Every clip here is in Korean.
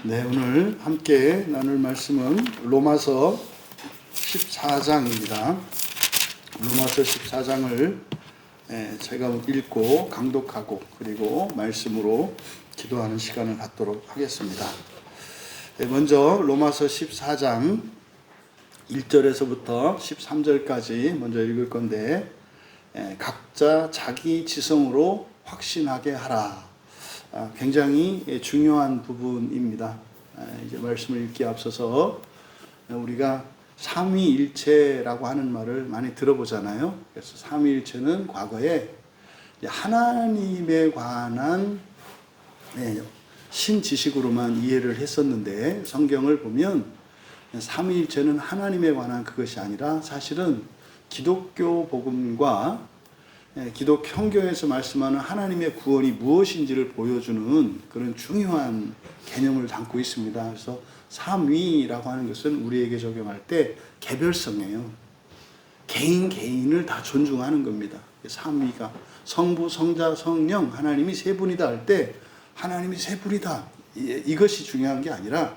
네, 오늘 함께 나눌 말씀은 로마서 14장입니다. 로마서 14장을 제가 읽고 강독하고 그리고 말씀으로 기도하는 시간을 갖도록 하겠습니다. 먼저 로마서 14장 1절에서부터 13절까지 먼저 읽을 건데, 각자 자기 지성으로 확신하게 하라. 굉장히 중요한 부분입니다. 이제 말씀을 읽기에 앞서서 우리가 삼위일체라고 하는 말을 많이 들어보잖아요. 그래서 삼위일체는 과거에 하나님에 관한 신지식으로만 이해를 했었는데, 성경을 보면 삼위일체는 하나님에 관한 그것이 아니라 사실은 기독교 복음과 기독 성경에서 말씀하는 하나님의 구원이 무엇인지를 보여주는 그런 중요한 개념을 담고 있습니다. 그래서 삼위라고 하는 것은 우리에게 적용할 때 개별성이에요. 개인을 다 존중하는 겁니다. 삼위가 성부, 성자, 성령 하나님이 세 분이다 할 때 하나님이 세 분이다, 이것이 중요한 게 아니라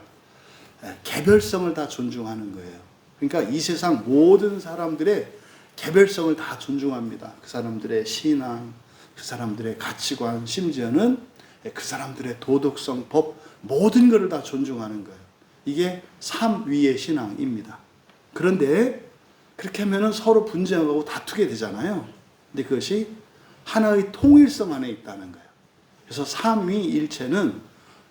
개별성을 다 존중하는 거예요. 그러니까 이 세상 모든 사람들의 개별성을 다 존중합니다. 그 사람들의 신앙, 그 사람들의 가치관, 심지어는 그 사람들의 도덕성, 법, 모든 것을 다 존중하는 거예요. 이게 삼위의 신앙입니다. 그런데 그렇게 하면 서로 분쟁하고 다투게 되잖아요. 근데 그것이 하나의 통일성 안에 있다는 거예요. 그래서 삼위일체는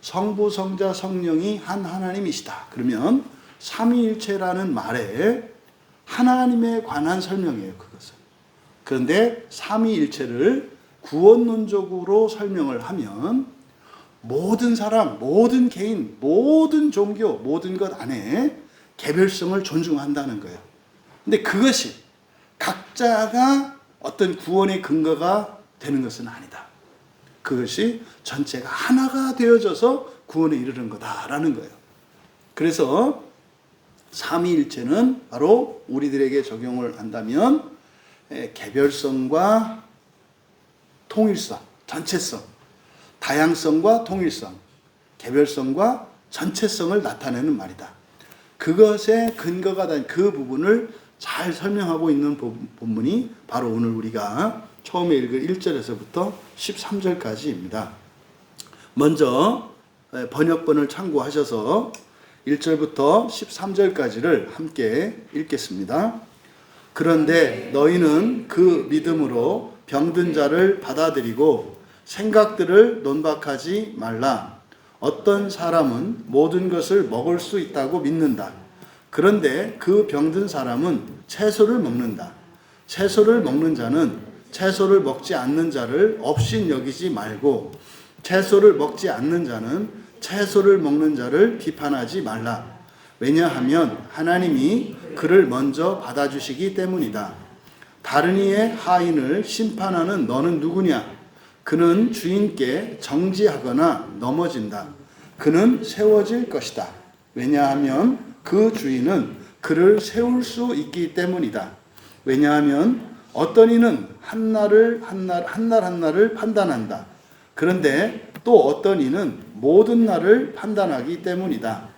성부, 성자, 성령이 한 하나님이시다. 그러면 삼위일체라는 말에 하나님에 관한 설명이에요, 그것은. 그런데 삼위일체를 구원론적으로 설명을 하면 모든 사람, 모든 개인, 모든 종교, 모든 것 안에 개별성을 존중한다는 거예요. 근데 그것이 각자가 어떤 구원의 근거가 되는 것은 아니다. 그것이 전체가 하나가 되어져서 구원에 이르는 거다라는 거예요. 그래서 삼위일체는 바로 우리들에게 적용을 한다면 개별성과 통일성, 전체성, 다양성과 통일성, 개별성과 전체성을 나타내는 말이다. 그것의 근거가 된 그 부분을 잘 설명하고 있는 본문이 바로 오늘 우리가 처음에 읽을 1절에서부터 13절까지입니다. 먼저 번역본을 참고하셔서 1절부터 13절까지를 함께 읽겠습니다. 그런데 너희는 그 믿음으로 병든 자를 받아들이고 생각들을 논박하지 말라. 어떤 사람은 모든 것을 먹을 수 있다고 믿는다. 그런데 그 병든 사람은 채소를 먹는다. 채소를 먹는 자는 채소를 먹지 않는 자를 업신 여기지 말고, 채소를 먹지 않는 자는 채소를 먹는 자를 비판하지 말라. 왜냐하면 하나님이 그를 먼저 받아주시기 때문이다. 다른 이의 하인을 심판하는 너는 누구냐? 그는 주인께 정지하거나 넘어진다. 그는 세워질 것이다. 왜냐하면 그 주인은 그를 세울 수 있기 때문이다. 왜냐하면 어떤 이는 한 날을 판단한다. 그런데 또 어떤 이는 모든 날을 판단하기 때문이다.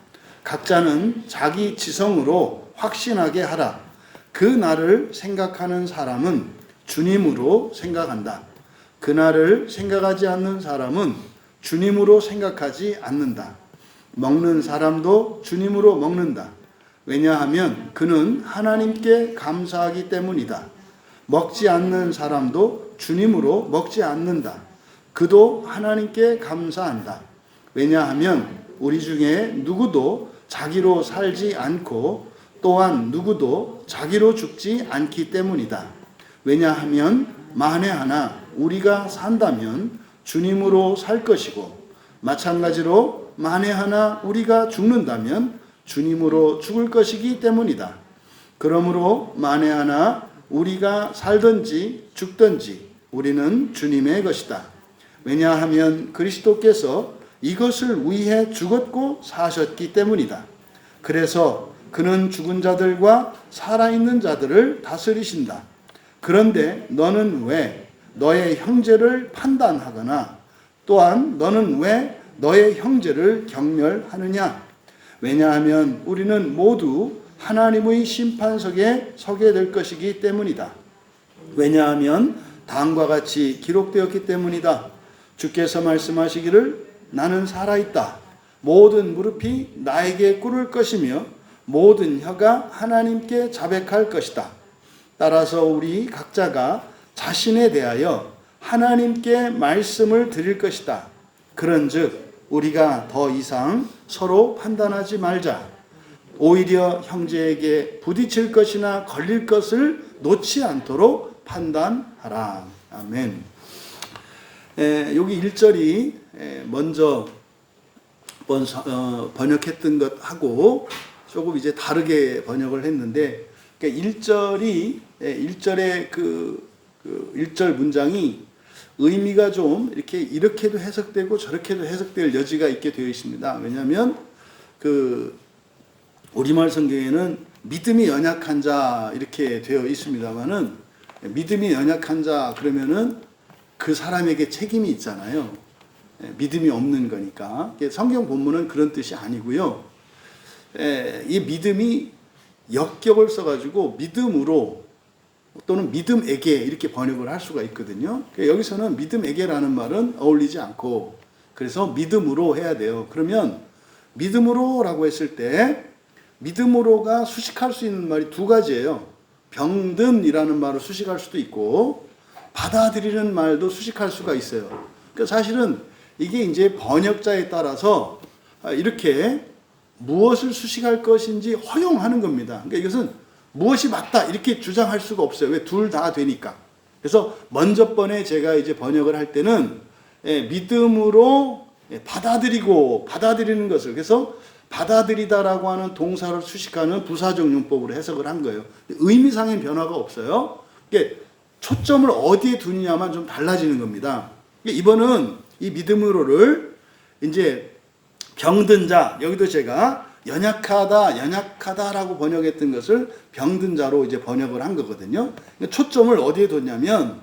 각자는 자기 지성으로 확신하게 하라. 그 날을 생각하는 사람은 주님으로 생각한다. 그 날을 생각하지 않는 사람은 주님으로 생각하지 않는다. 먹는 사람도 주님으로 먹는다. 왜냐하면 그는 하나님께 감사하기 때문이다. 먹지 않는 사람도 주님으로 먹지 않는다. 그도 하나님께 감사한다. 왜냐하면 우리 중에 누구도 자기로 살지 않고 또한 누구도 자기로 죽지 않기 때문이다. 왜냐하면 만에 하나 우리가 산다면 주님으로 살 것이고, 마찬가지로 만에 하나 우리가 죽는다면 주님으로 죽을 것이기 때문이다. 그러므로 만에 하나 우리가 살든지 죽든지 우리는 주님의 것이다. 왜냐하면 그리스도께서 이것을 위해 죽었고 사셨기 때문이다. 그래서 그는 죽은 자들과 살아있는 자들을 다스리신다. 그런데 너는 왜 너의 형제를 판단하거나 또한 너는 왜 너의 형제를 경멸하느냐? 왜냐하면 우리는 모두 하나님의 심판석에 서게 될 것이기 때문이다. 왜냐하면 다음과 같이 기록되었기 때문이다. 주께서 말씀하시기를 나는 살아있다. 모든 무릎이 나에게 꿇을 것이며 모든 혀가 하나님께 자백할 것이다. 따라서 우리 각자가 자신에 대하여 하나님께 말씀을 드릴 것이다. 그런즉 우리가 더 이상 서로 판단하지 말자. 오히려 형제에게 부딪힐 것이나 걸릴 것을 놓지 않도록 판단하라. 아멘. 여기 1절이 먼저 번역했던 것하고 조금 이제 다르게 번역을 했는데, 그러니까 1절의 그 1절 문장이 의미가 좀 이렇게도 해석되고 저렇게도 해석될 여지가 있게 되어 있습니다. 왜냐하면 우리말 성경에는 믿음이 연약한 자 이렇게 되어 있습니다만은, 믿음이 연약한 자 그러면은 그 사람에게 책임이 있잖아요. 믿음이 없는 거니까. 성경 본문은 그런 뜻이 아니고요. 이 믿음이 역격을 써가지고 믿음으로 또는 믿음에게 이렇게 번역을 할 수가 있거든요. 여기서는 믿음에게라는 말은 어울리지 않고, 그래서 믿음으로 해야 돼요. 그러면 믿음으로라고 했을 때 믿음으로가 수식할 수 있는 말이 두 가지예요. 병든이라는 말을 수식할 수도 있고 받아들이는 말도 수식할 수가 있어요. 그러니까 사실은 이게 이제 번역자에 따라서 이렇게 무엇을 수식할 것인지 허용하는 겁니다. 그러니까 이것은 무엇이 맞다 이렇게 주장할 수가 없어요. 왜? 둘 다 되니까. 그래서 먼저 번에 제가 이제 번역을 할 때는 믿음으로 받아들이는 것을, 그래서 받아들이다라고 하는 동사를 수식하는 부사적 용법으로 해석을 한 거예요. 의미상의 변화가 없어요. 이게 초점을 어디에 두느냐만 좀 달라지는 겁니다. 이번은 이 믿음으로를 이제 병든 자, 여기도 제가 연약하다라고 번역했던 것을 병든 자로 이제 번역을 한 거거든요. 초점을 어디에 뒀냐면,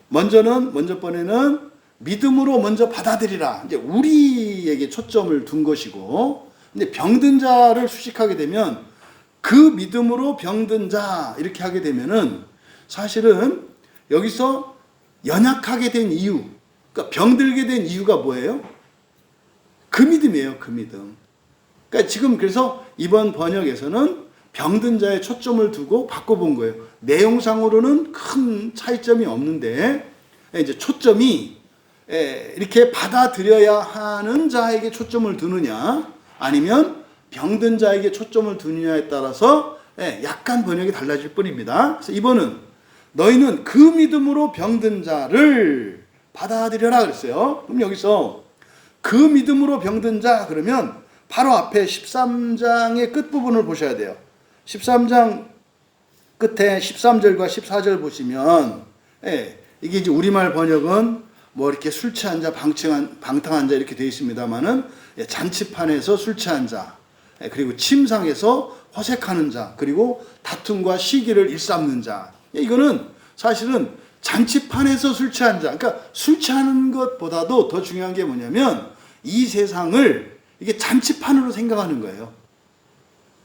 먼저 번에는 믿음으로 먼저 받아들이라. 이제 우리에게 초점을 둔 것이고, 근데 병든 자를 수식하게 되면 그 믿음으로 병든 자 이렇게 하게 되면은 사실은 여기서 연약하게 된 이유, 그러니까 병들게 된 이유가 뭐예요? 그 믿음이에요, 그 믿음. 그러니까 지금 그래서 이번 번역에서는 병든 자의 초점을 두고 바꿔본 거예요. 내용상으로는 큰 차이점이 없는데 이제 초점이 이렇게 받아들여야 하는 자에게 초점을 두느냐 아니면 병든 자에게 초점을 두느냐에 따라서 약간 번역이 달라질 뿐입니다. 그래서 이번은 너희는 그 믿음으로 병든 자를 받아들여라 그랬어요. 그럼 여기서 그 믿음으로 병든 자 그러면 바로 앞에 13장의 끝부분을 보셔야 돼요. 13장 끝에 13절과 14절 보시면 이게 이제 우리말 번역은 뭐 이렇게 술 취한 자, 방탕한 자 이렇게 되어 있습니다만은 잔치판에서 술 취한 자, 그리고 침상에서 허색하는 자, 그리고 다툼과 시기를 일삼는 자. 이거는 사실은 잔치판에서 술 취한 자, 그러니까 술 취하는 것보다도 더 중요한 게 뭐냐면 이 세상을 이게 잔치판으로 생각하는 거예요.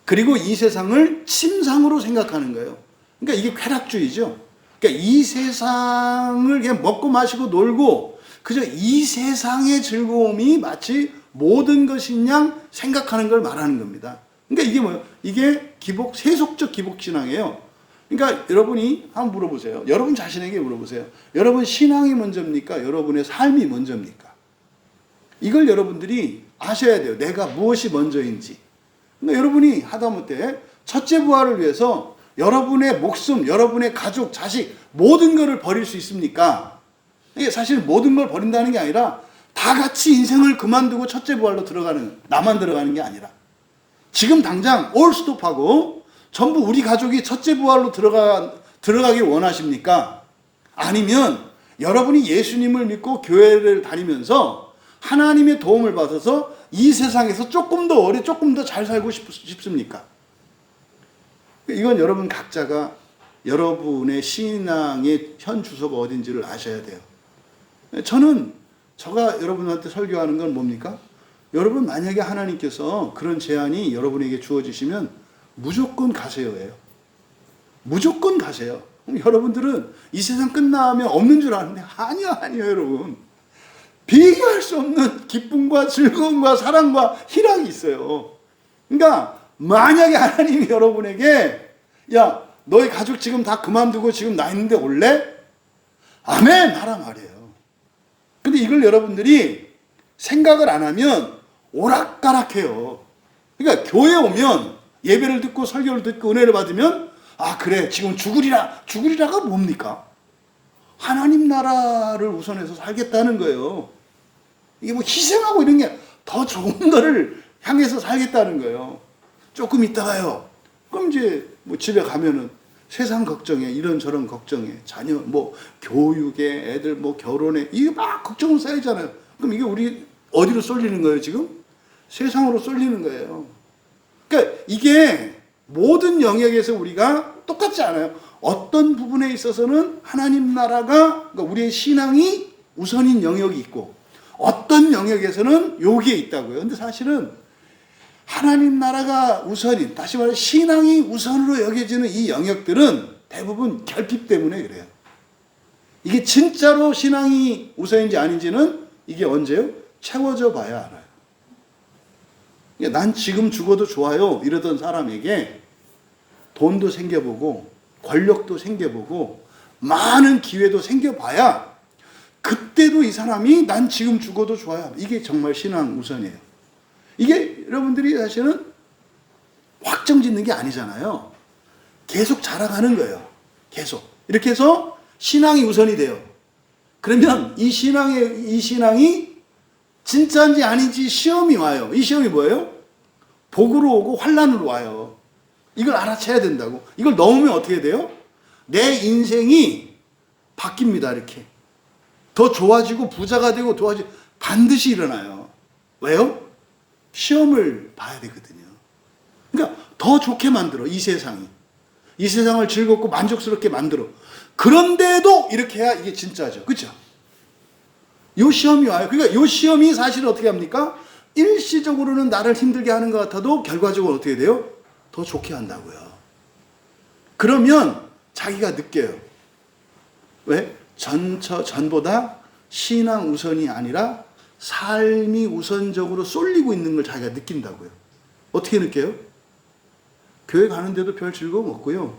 그리고 이 세상을 침상으로 생각하는 거예요. 그러니까 이게 쾌락주의죠. 그러니까 이 세상을 그냥 먹고 마시고 놀고 그저 이 세상의 즐거움이 마치 모든 것인 양 생각하는 걸 말하는 겁니다. 그러니까 이게 뭐예요? 이게 세속적 기복신앙이에요. 그러니까 여러분이 한번 물어보세요. 여러분 자신에게 물어보세요. 여러분 신앙이 먼저입니까? 여러분의 삶이 먼저입니까? 이걸 여러분들이 아셔야 돼요. 내가 무엇이 먼저인지. 그러니까 여러분이 하다못해 첫째 부활을 위해서 여러분의 목숨, 여러분의 가족, 자식 모든 것을 버릴 수 있습니까? 이게 사실 모든 걸 버린다는 게 아니라 다 같이 인생을 그만두고 첫째 부활로 나만 들어가는 게 아니라 지금 당장 올 스톱하고 전부 우리 가족이 첫째 부활로 들어가길 원하십니까? 아니면 여러분이 예수님을 믿고 교회를 다니면서 하나님의 도움을 받아서 이 세상에서 조금 더 오래 조금 더 잘 살고 싶습니까? 이건 여러분 각자가 여러분의 신앙의 현 주소가 어딘지를 아셔야 돼요. 저는 제가 여러분한테 설교하는 건 뭡니까? 여러분 만약에 하나님께서 그런 제안이 여러분에게 주어지시면 무조건 가세요예요. 무조건 가세요. 여러분들은 이 세상 끝나면 없는 줄 아는데 아니요 여러분. 비교할 수 없는 기쁨과 즐거움과 사랑과 희락이 있어요. 그러니까 만약에 하나님이 여러분에게 야 너희 가족 지금 다 그만두고 지금 나 있는데 올래? 아멘 하라 말이에요. 근데 이걸 여러분들이 생각을 안 하면 오락가락해요. 그러니까 교회 오면 예배를 듣고 설교를 듣고 은혜를 받으면 아 그래 지금 죽으리라가 뭡니까? 하나님 나라를 우선해서 살겠다는 거예요. 이게 뭐 희생하고 이런 게 더 좋은 거를 향해서 살겠다는 거예요. 조금 있다가요. 그럼 이제 뭐 집에 가면은 세상 걱정에 이런저런 걱정에 자녀 뭐 교육에 애들 뭐 결혼에 이게 막 걱정은 쌓이잖아요. 그럼 이게 우리 어디로 쏠리는 거예요 지금? 세상으로 쏠리는 거예요. 그러니까 이게 모든 영역에서 우리가 똑같지 않아요. 어떤 부분에 있어서는 하나님 나라가 그러니까 우리의 신앙이 우선인 영역이 있고 어떤 영역에서는 여기에 있다고요. 근데 사실은 하나님 나라가 우선인, 다시 말해 신앙이 우선으로 여겨지는 이 영역들은 대부분 결핍 때문에 그래요. 이게 진짜로 신앙이 우선인지 아닌지는 이게 언제요? 채워져 봐야 알아요. 난 지금 죽어도 좋아요 이러던 사람에게 돈도 생겨보고 권력도 생겨보고 많은 기회도 생겨봐야 그때도 이 사람이 난 지금 죽어도 좋아요. 이게 정말 신앙 우선이에요. 이게 여러분들이 사실은 확정 짓는 게 아니잖아요. 계속 자라가는 거예요. 계속. 이렇게 해서 신앙이 우선이 돼요. 그러면 이 신앙이 진짜인지 아닌지 시험이 와요. 이 시험이 뭐예요? 복으로 오고 환난으로 와요. 이걸 알아채야 된다고. 이걸 넘으면 어떻게 돼요? 내 인생이 바뀝니다. 이렇게. 더 좋아지고 부자가 되고 도와지고 반드시 일어나요. 왜요? 시험을 봐야 되거든요. 그러니까 더 좋게 만들어 이 세상이. 이 세상을 즐겁고 만족스럽게 만들어. 그런데도 이렇게 해야 이게 진짜죠. 그렇죠? 요 시험이 와요. 그러니까 요 시험이 사실 어떻게 합니까? 일시적으로는 나를 힘들게 하는 것 같아도 결과적으로 어떻게 돼요? 더 좋게 한다고요. 그러면 자기가 느껴요. 왜? 전보다 신앙 우선이 아니라 삶이 우선적으로 쏠리고 있는 걸 자기가 느낀다고요. 어떻게 느껴요? 교회 가는데도 별 즐거움 없고요.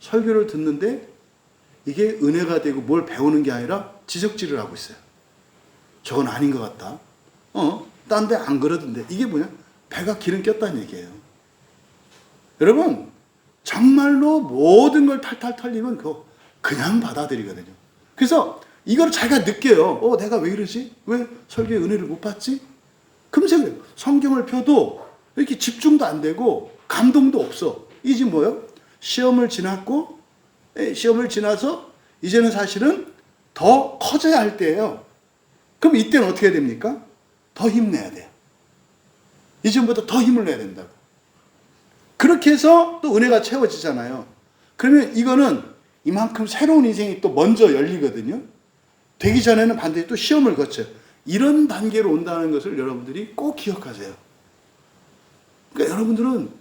설교를 듣는데 이게 은혜가 되고 뭘 배우는 게 아니라 지적질을 하고 있어요. 저건 아닌 것 같다. 딴 데 안 그러던데. 이게 뭐냐? 배가 기름 꼈다는 얘기예요. 여러분, 정말로 모든 걸 탈탈 털리면 그거 그냥 받아들이거든요. 그래서 이걸 자기가 느껴요. 내가 왜 이러지? 왜 설교의 은혜를 못 받지? 금세 그래요. 성경을 펴도 이렇게 집중도 안 되고 감동도 없어. 이게 지금 뭐예요? 시험을 지나서 이제는 사실은 더 커져야 할 때예요. 그럼 이때는 어떻게 해야 됩니까? 더 힘내야 돼요. 이전보다 더 힘을 내야 된다고. 그렇게 해서 또 은혜가 채워지잖아요. 그러면 이거는 이만큼 새로운 인생이 또 먼저 열리거든요. 되기 전에는 반드시 또 시험을 거쳐요. 이런 단계로 온다는 것을 여러분들이 꼭 기억하세요. 그러니까 여러분들은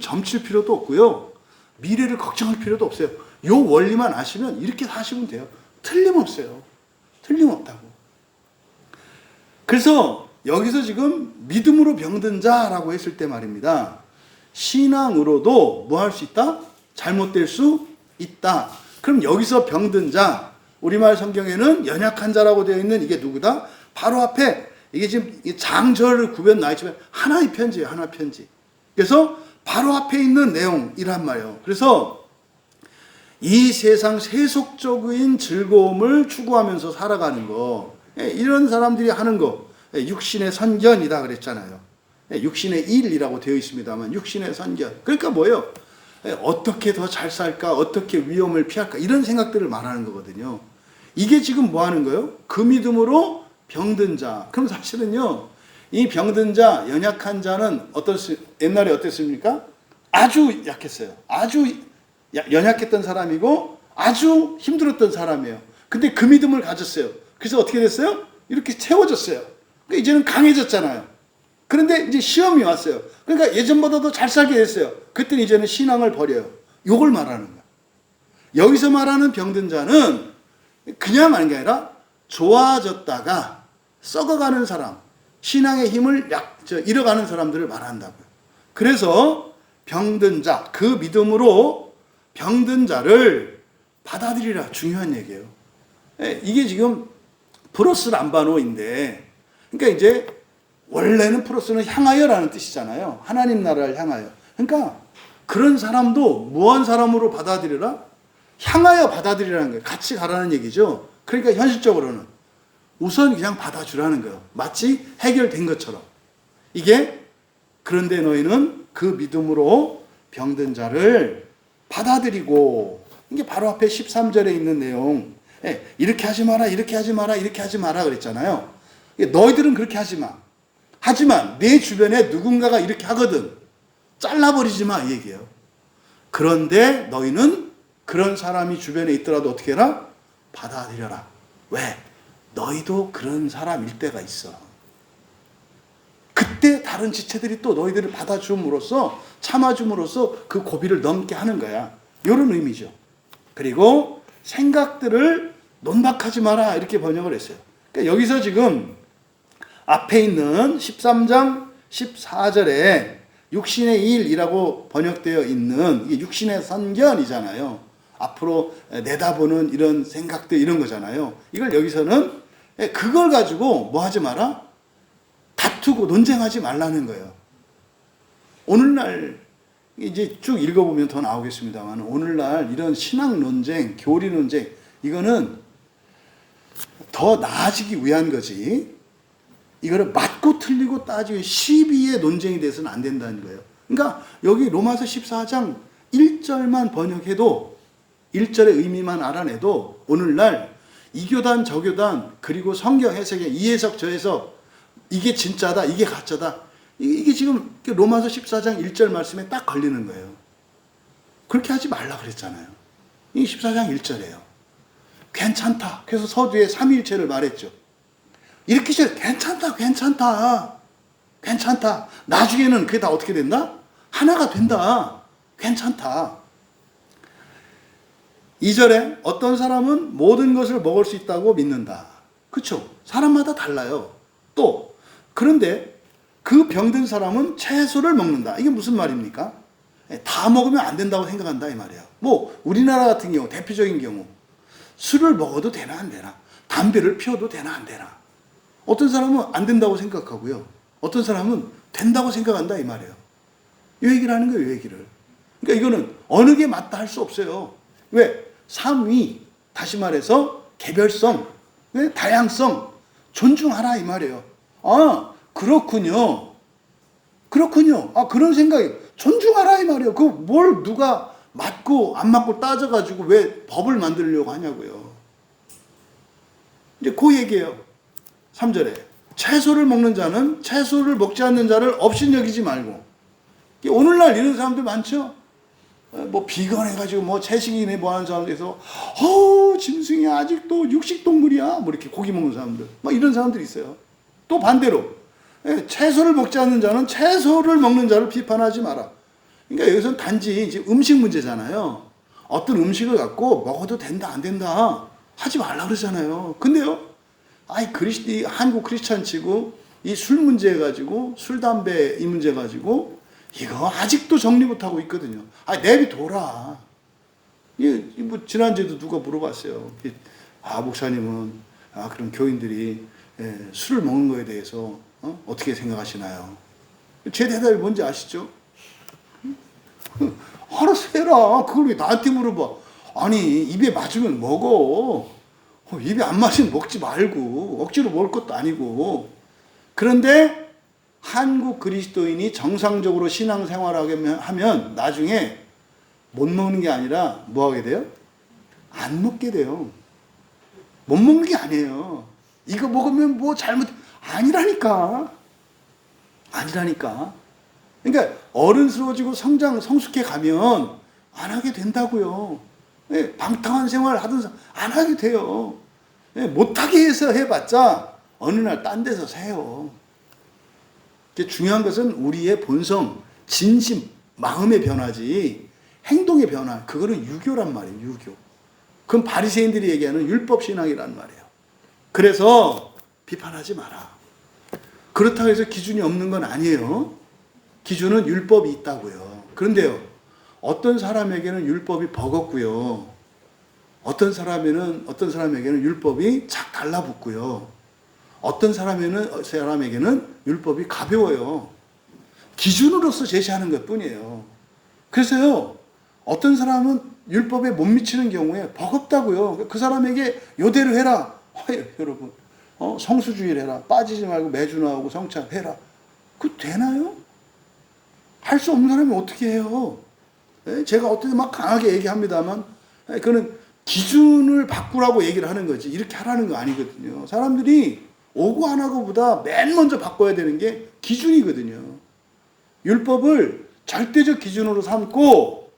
점칠 필요도 없고요. 미래를 걱정할 필요도 없어요. 요 원리만 아시면 이렇게 사시면 돼요. 틀림없어요. 틀림없다고. 그래서 여기서 지금 믿음으로 병든 자라고 했을 때 말입니다. 신앙으로도 뭐 할 수 있다? 잘못될 수 있다. 그럼 여기서 병든 자, 우리말 성경에는 연약한 자라고 되어 있는 이게 누구다? 바로 앞에 이게 지금 장절을 구별 나있지만 하나의 편지예요. 하나의 편지. 그래서 바로 앞에 있는 내용이란 말이에요. 그래서 이 세상 세속적인 즐거움을 추구하면서 살아가는 거, 이런 사람들이 하는 거, 육신의 선견이다 그랬잖아요. 육신의 일이라고 되어 있습니다만 육신의 선견. 그러니까 뭐예요? 어떻게 더 잘 살까? 어떻게 위험을 피할까? 이런 생각들을 말하는 거거든요. 이게 지금 뭐 하는 거예요? 그 믿음으로 병든 자. 그럼 사실은요, 이 병든 자, 연약한 자는 옛날에 어땠습니까? 아주 약했어요. 아주 연약했던 사람이고 아주 힘들었던 사람이에요. 근데 그 믿음을 가졌어요. 그래서 어떻게 됐어요? 이렇게 채워졌어요. 그러니까 이제는 강해졌잖아요. 그런데 이제 시험이 왔어요. 그러니까 예전보다도 잘 살게 됐어요. 그때는 이제는 신앙을 버려요. 요걸 말하는 거야. 여기서 말하는 병든 자는 그냥 하는 게 아니라 좋아졌다가 썩어가는 사람, 신앙의 힘을 잃어가는 사람들을 말한다고요. 그래서 병든 자, 그 믿음으로 병든 자를 받아들이라, 중요한 얘기예요. 이게 지금 프로스 람바노인데, 그러니까 이제 원래는 프로스는 향하여라는 뜻이잖아요. 하나님 나라를 향하여. 그러니까 그런 사람도 무한 사람으로 받아들여라, 향하여 받아들이라는 거예요. 같이 가라는 얘기죠. 그러니까 현실적으로는 우선 그냥 받아주라는 거예요. 마치 해결된 것처럼. 이게 그런데 너희는 그 믿음으로 병든 자를 받아들이고, 이게 바로 앞에 13절에 있는 내용. 이렇게 하지 마라, 이렇게 하지 마라, 이렇게 하지 마라 그랬잖아요. 너희들은 그렇게 하지 마. 하지만 내 주변에 누군가가 이렇게 하거든. 잘라버리지 마, 이 얘기예요. 그런데 너희는 그런 사람이 주변에 있더라도 어떻게 해라? 받아들여라. 왜? 너희도 그런 사람일 때가 있어. 그때 다른 지체들이 또 너희들을 받아줌으로써, 참아줌으로써 그 고비를 넘게 하는 거야. 이런 의미죠. 그리고 생각들을 논박하지 마라, 이렇게 번역을 했어요. 그러니까 여기서 지금 앞에 있는 13장 14절에 육신의 일이라고 번역되어 있는, 이게 육신의 선견이잖아요. 앞으로 내다보는 이런 생각들, 이런 거잖아요. 이걸 여기서는 그걸 가지고 뭐 하지 마라? 다투고 논쟁하지 말라는 거예요. 오늘날 이제 쭉 읽어보면 더 나오겠습니다만, 오늘날 이런 신학 논쟁, 교리 논쟁, 이거는 더 나아지기 위한 거지, 이거를 맞고 틀리고 따지고 시비의 논쟁이 돼서는 안 된다는 거예요. 그러니까 여기 로마서 14장 1절만 번역해도, 1절의 의미만 알아내도 오늘날 이 교단 저 교단, 그리고 성경 해석에 이 해석 저 해석, 이게 진짜다 이게 가짜다, 이게 지금 로마서 14장 1절 말씀에 딱 걸리는 거예요. 그렇게 하지 말라 그랬잖아요. 이게 14장 1절이에요. 괜찮다. 그래서 서두에 삼위일체를 말했죠. 이렇게 해서 괜찮다, 괜찮다, 괜찮다. 나중에는 그게 다 어떻게 된다? 하나가 된다. 괜찮다. 2절에 어떤 사람은 모든 것을 먹을 수 있다고 믿는다. 그렇죠? 사람마다 달라요. 또 그런데 그 병든 사람은 채소를 먹는다. 이게 무슨 말입니까? 다 먹으면 안 된다고 생각한다, 이 말이에요. 뭐 우리나라 같은 경우, 대표적인 경우, 술을 먹어도 되나 안 되나, 담배를 피워도 되나 안 되나. 어떤 사람은 안 된다고 생각하고요, 어떤 사람은 된다고 생각한다, 이 말이에요. 이 얘기를 하는 거예요, 이 얘기를. 그러니까 이거는 어느 게 맞다 할 수 없어요. 왜? 삼위, 다시 말해서 개별성, 다양성 존중하라, 이 말이에요. 아, 그렇군요. 그렇군요. 아, 그런 생각이, 존중하라, 이 말이에요. 그 뭘 누가 맞고 안 맞고 따져가지고 왜 법을 만들려고 하냐고요. 이제 그 얘기예요. 3절에 채소를 먹는 자는 채소를 먹지 않는 자를 업신여기지 말고. 오늘날 이런 사람들 많죠. 뭐 비건 해가지고 뭐 채식이네 뭐 하는 사람들에서 짐승이 아직도 육식동물이야, 뭐 이렇게 고기 먹는 사람들, 뭐 이런 사람들이 있어요. 또 반대로 채소를 먹지 않는 자는 채소를 먹는 자를 비판하지 마라. 그러니까 여기서는 단지 이제 음식 문제잖아요. 어떤 음식을 갖고 먹어도 된다 안 된다 하지 말라 그러잖아요. 근데요, 한국 크리스찬 치고 이 술 문제 가지고, 술 담배 이 문제 가지고 이거 아직도 정리 못하고 있거든요. 내비둬라. 뭐 지난주에도 누가 물어봤어요. 목사님은, 그럼 교인들이 술을 먹는 거에 대해서 어떻게 생각하시나요? 제 대답이 뭔지 아시죠? 알아서 해라. 그걸 왜 나한테 물어봐. 아니, 입에 맞으면 먹어. 입에 안 맞으면 먹지 말고, 억지로 먹을 것도 아니고. 그런데 한국 그리스도인이 정상적으로 신앙생활을 하면 나중에 못 먹는 게 아니라 뭐 하게 돼요? 안 먹게 돼요. 못 먹는 게 아니에요. 이거 먹으면 뭐 아니라니까. 그러니까 어른스러워지고 성숙해 가면 안 하게 된다고요. 방탕한 생활 하던 사람 안 하게 돼요. 못하게 해서 해봤자 어느 날 딴 데서 세요. 중요한 것은 우리의 본성, 진심, 마음의 변화지 행동의 변화, 그거는 유교란 말이에요. 유교. 그건 바리새인들이 얘기하는 율법 신앙이란 말이에요. 그래서 비판하지 마라. 그렇다고 해서 기준이 없는 건 아니에요. 기준은 율법이 있다고요. 그런데요, 어떤 사람에게는 율법이 버겁고요, 어떤 사람에게는 율법이 착 달라붙고요, 어떤 사람에게는 율법이 가벼워요. 기준으로서 제시하는 것 뿐이에요. 그래서요, 어떤 사람은 율법에 못 미치는 경우에 버겁다고요. 그 사람에게 요대로 해라. 여러분, 성수주의를 해라. 빠지지 말고 매주 나오고 성찬해라. 그거 되나요? 할 수 없는 사람이 어떻게 해요? 제가 어떻게 막 강하게 얘기합니다만, 그거는 기준을 바꾸라고 얘기를 하는 거지, 이렇게 하라는 거 아니거든요. 사람들이 오고 안 하고보다 맨 먼저 바꿔야 되는 게 기준이거든요. 율법을 절대적 기준으로 삼고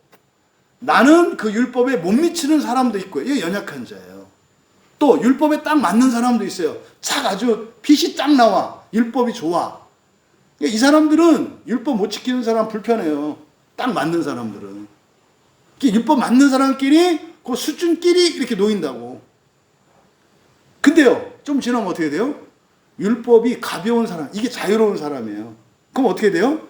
나는 그 율법에 못 미치는 사람도 있고요. 이게 연약한 자예요. 또 율법에 딱 맞는 사람도 있어요. 착 아주 빛이 딱 나와. 율법이 좋아. 이 사람들은 율법 못 지키는 사람 불편해요. 딱 맞는 사람들은. 율법 맞는 사람끼리 그 수준끼리 이렇게 놓인다고. 근데요, 좀 지나면 어떻게 돼요? 율법이 가벼운 사람, 이게 자유로운 사람이에요. 그럼 어떻게 돼요?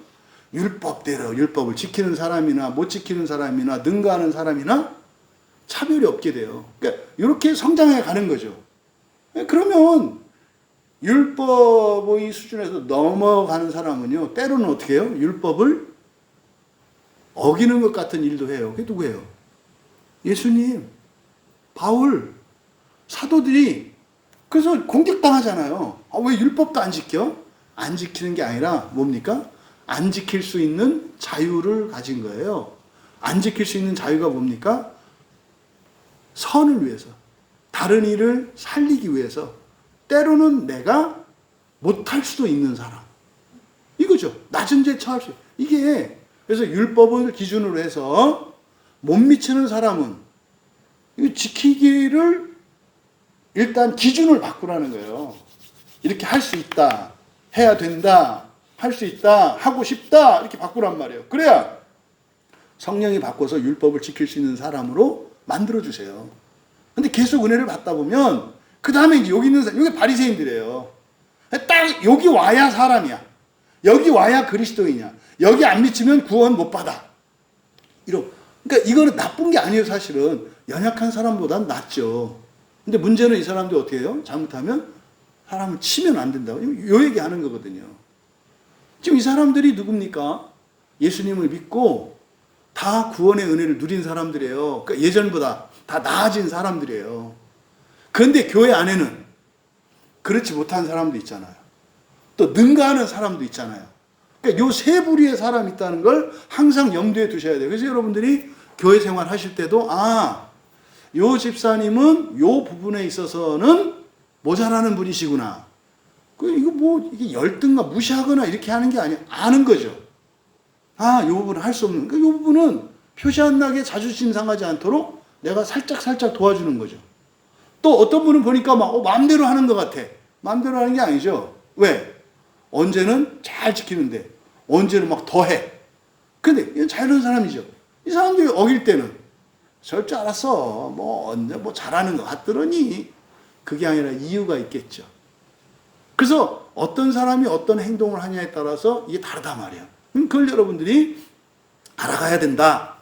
율법대로 율법을 지키는 사람이나 못 지키는 사람이나 능가하는 사람이나 차별이 없게 돼요. 그러니까 이렇게 성장해 가는 거죠. 그러면 율법의 수준에서 넘어가는 사람은요, 때로는 어떻게 해요? 율법을 어기는 것 같은 일도 해요. 그게 누구예요? 예수님, 바울, 사도들이 그래서 공격당하잖아요. 왜 율법도 안 지켜? 안 지키는 게 아니라 뭡니까? 안 지킬 수 있는 자유를 가진 거예요. 안 지킬 수 있는 자유가 뭡니까? 선을 위해서, 다른 일을 살리기 위해서, 때로는 내가 못할 수도 있는 사람. 이거죠. 낮은 죄 처할 수. 이게 그래서 율법을 기준으로 해서 못 미치는 사람은 이거 지키기를 일단 기준을 바꾸라는 거예요. 이렇게 할 수 있다, 해야 된다, 할 수 있다, 하고 싶다, 이렇게 바꾸란 말이에요. 그래야 성령이 바꿔서 율법을 지킬 수 있는 사람으로 만들어주세요. 근데 계속 은혜를 받다 보면 그 다음에 이제 여기 있는 사람, 여기 바리새인들이에요. 딱 여기 와야 사람이야. 여기 와야 그리스도이냐. 여기 안 미치면 구원 못 받아. 그러니까 이거는 나쁜 게 아니에요, 사실은. 연약한 사람보단 낫죠. 근데 문제는 이 사람들이 어떻게 해요? 잘못하면 사람을 치면 안 된다고. 요 얘기하는 거거든요. 지금 이 사람들이 누굽니까? 예수님을 믿고 다 구원의 은혜를 누린 사람들이에요. 그러니까 예전보다 다 나아진 사람들이에요. 그런데 교회 안에는 그렇지 못한 사람도 있잖아요. 또 능가하는 사람도 있잖아요. 그러니까 요 세 부류의 사람이 있다는 걸 항상 염두에 두셔야 돼요. 그래서 여러분들이 교회 생활 하실 때도 요 집사님은 요 부분에 있어서는 모자라는 분이시구나. 이거 이게 열등과 무시하거나 이렇게 하는 게 아니야. 아는 거죠. 요 부분은 할 수 없는. 요 부분은 표시 안 나게 자존심 상하지 않도록 내가 살짝 도와주는 거죠. 또 어떤 분은 보니까 마음대로 하는 것 같아. 마음대로 하는 게 아니죠. 왜? 언제는 잘 지키는데, 언제는 막 더해. 근데 이건 자유로운 사람이죠. 이 사람들이 어길 때는 절 줄 알았어. 언제 잘하는 것 같더니 그게 아니라 이유가 있겠죠. 그래서 어떤 사람이 어떤 행동을 하냐에 따라서 이게 다르다 말이에요. 그걸 여러분들이 알아가야 된다.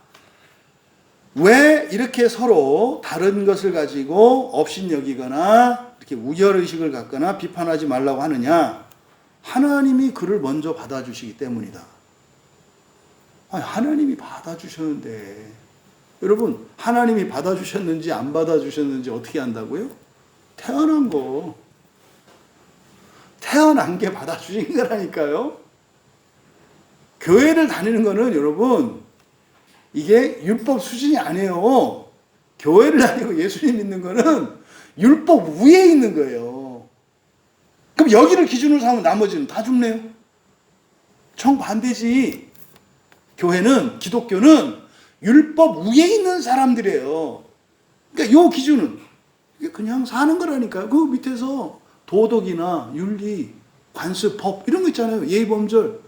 왜 이렇게 서로 다른 것을 가지고 업신여기거나 이렇게 우열의식을 갖거나 비판하지 말라고 하느냐? 하나님이 그를 먼저 받아주시기 때문이다. 하나님이 받아주셨는데, 여러분, 하나님이 받아주셨는지 안 받아주셨는지 어떻게 안다고요? 태어난 게 받아주신 거라니까요. 교회를 다니는 거는 여러분, 이게 율법 수준이 아니에요. 교회를 다니고 예수님 믿는 거는 율법 위에 있는 거예요. 그럼 여기를 기준으로 삼으면 나머지는 다 죽네요. 정반대지. 교회는, 기독교는 율법 위에 있는 사람들이에요. 그러니까 요 기준은 그냥 사는 거라니까요. 그 밑에서 도덕이나 윤리, 관습, 법 이런 거 있잖아요. 예의 범절.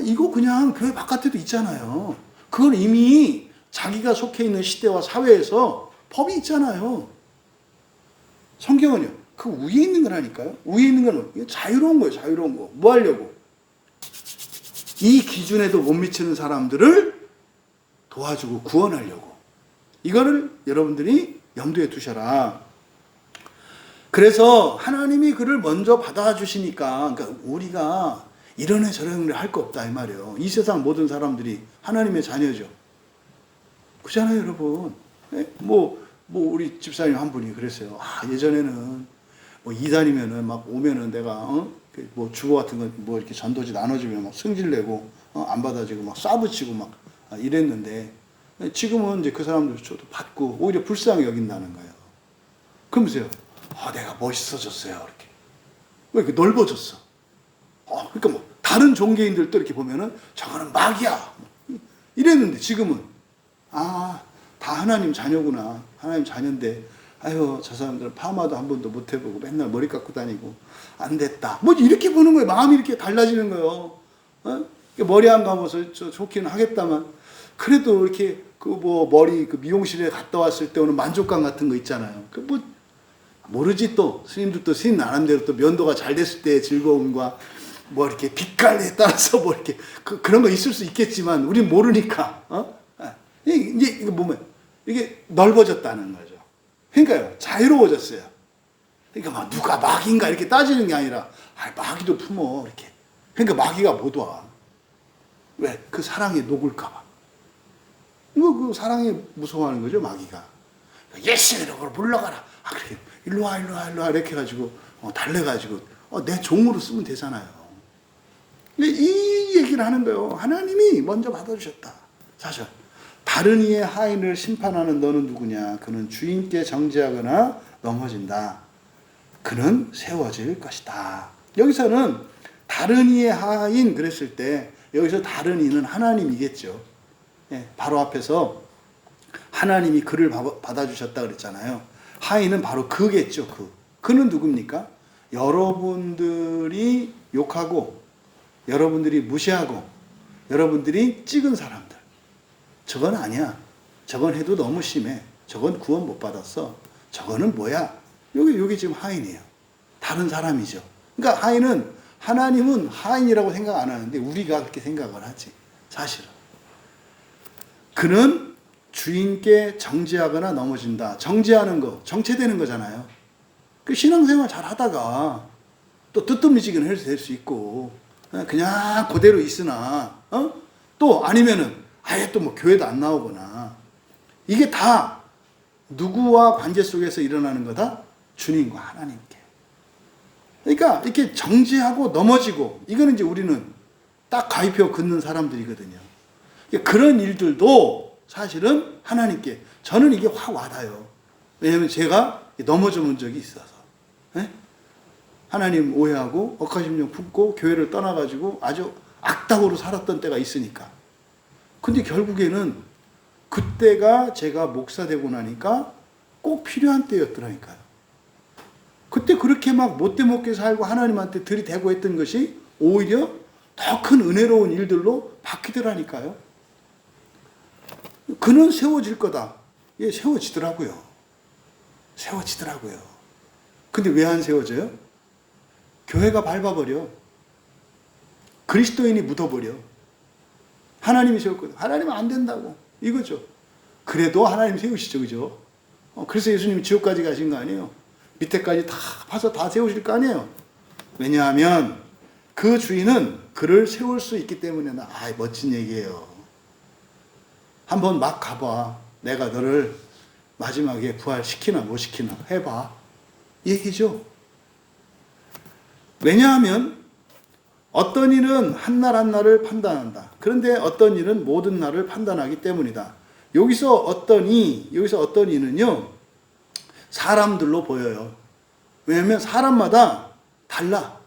이거 그냥 교회 바깥에도 있잖아요. 그건 이미 자기가 속해 있는 시대와 사회에서 법이 있잖아요. 성경은요. 그 위에 있는 거라니까요. 위에 있는 거는 자유로운 거예요. 자유로운 거. 뭐 하려고? 이 기준에도 못 미치는 사람들을 도와주고 구원하려고. 이거를 여러분들이 염두에 두셔라. 그래서 하나님이 그를 먼저 받아주시니까, 그러니까 우리가 이런 애 저런 애 할 거 없다 이 말이에요. 이 세상 모든 사람들이 하나님의 자녀죠. 그잖아요, 여러분. 우리 집사님 한 분이 그랬어요. 예전에는 이단이면은 막 오면은 내가 주보 같은 거 이렇게 전도지 나눠주면 막 승질내고 안 받아주고 막 쏴붙이고 막 이랬는데, 지금은 이제 그 사람들 저도 받고 오히려 불쌍히 여긴다는 거예요. 그러면서요. 내가 멋있어졌어요. 이렇게. 왜 이렇게 넓어졌어? 그러니까 뭐 다른 종교인들도 이렇게 보면은 저거는 마귀야. 이랬는데 지금은 다 하나님 자녀구나. 하나님 자녀인데 저 사람들은 파마도 한 번도 못 해보고 맨날 머리 깎고 다니고 안 됐다. 뭐 이렇게 보는 거예요. 마음이 이렇게 달라지는 거예요. 머리 안 감아서 좋기는 하겠다만 그래도 이렇게 머리 미용실에 갔다 왔을 때 오는 만족감 같은 거 있잖아요. 모르지 또 스님들도 스님 나름대로 또 면도가 잘 됐을 때의 즐거움과 이렇게 빛깔에 따라서 이렇게 그런 거 있을 수 있겠지만 우린 모르니까 이제 이거 보면 이게 넓어졌다는 거죠. 그러니까요 자유로워졌어요. 그러니까 막 누가 마귀인가 이렇게 따지는 게 아니라 마귀도 품어 이렇게. 그러니까 마귀가 못 와. 왜? 그 사랑에 녹을까봐. 그 사랑에 무서워하는 거죠 마귀가. 예수님으로 물러가라. 그래 일로 와 이렇게 해가지고 달래가지고 내 종으로 쓰면 되잖아요. 이 얘기를 하는 거예요. 하나님이 먼저 받아주셨다. 사실 다른 이의 하인을 심판하는 너는 누구냐? 그는 주인께 정죄하거나 넘어진다. 그는 세워질 것이다. 여기서는 다른 이의 하인 그랬을 때 여기서 다른 이는 하나님이겠죠. 바로 앞에서 하나님이 그를 받아주셨다 그랬잖아요. 하인은 바로 그겠죠. 그는 누굽니까? 여러분들이 욕하고 여러분들이 무시하고 여러분들이 찍은 사람들. 저건 아니야. 저건 해도 너무 심해. 저건 구원 못 받았어. 저거는 뭐야? 요게 지금 하인이에요. 다른 사람이죠. 그러니까 하나님은 하인이라고 생각 안 하는데 우리가 그렇게 생각을 하지. 사실은. 그는 주인께 정죄하거나 넘어진다. 정죄하는 거, 정체되는 거잖아요. 그 신앙생활 잘 하다가 또 뜨뜻미지근 해도 될 수 있고 그냥 그대로 있으나 또 아니면은 아예 또 교회도 안 나오거나 이게 다 누구와 관계 속에서 일어나는 거다? 주님과 하나님께. 그러니까 이렇게 정죄하고 넘어지고 이거는 이제 우리는 딱 가입표 긋는 사람들이거든요. 그런 일들도 사실은 하나님께 저는 이게 확 와닿아요. 왜냐하면 제가 넘어져 본 적이 있어서 하나님 오해하고 억하심령 품고 교회를 떠나가지고 아주 악당으로 살았던 때가 있으니까. 근데 결국에는 그때가 제가 목사 되고 나니까 꼭 필요한 때였더라니까요. 그때 그렇게 막 못돼 먹게 살고 하나님한테 들이대고 했던 것이 오히려 더 큰 은혜로운 일들로 바뀌더라니까요. 그는 세워질 거다. 세워지더라고요. 세워지더라고요. 근데 왜 안 세워져요? 교회가 밟아버려. 그리스도인이 묻어버려. 하나님이 세웠거든. 하나님은 안 된다고. 이거죠. 그래도 하나님 세우시죠. 그죠? 그래서 예수님이 지옥까지 가신 거 아니에요? 밑에까지 다 파서 다 세우실 거 아니에요? 왜냐하면 그 주인은 그를 세울 수 있기 때문에 멋진 얘기예요. 한번 막 가봐. 내가 너를 마지막에 부활시키나 못 시키나 해봐. 얘기죠. 왜냐하면 어떤 일은 한 날 한 날을 판단한다. 그런데 어떤 일은 모든 날을 판단하기 때문이다. 여기서 어떤 이는요. 사람들로 보여요. 왜냐하면 사람마다 달라.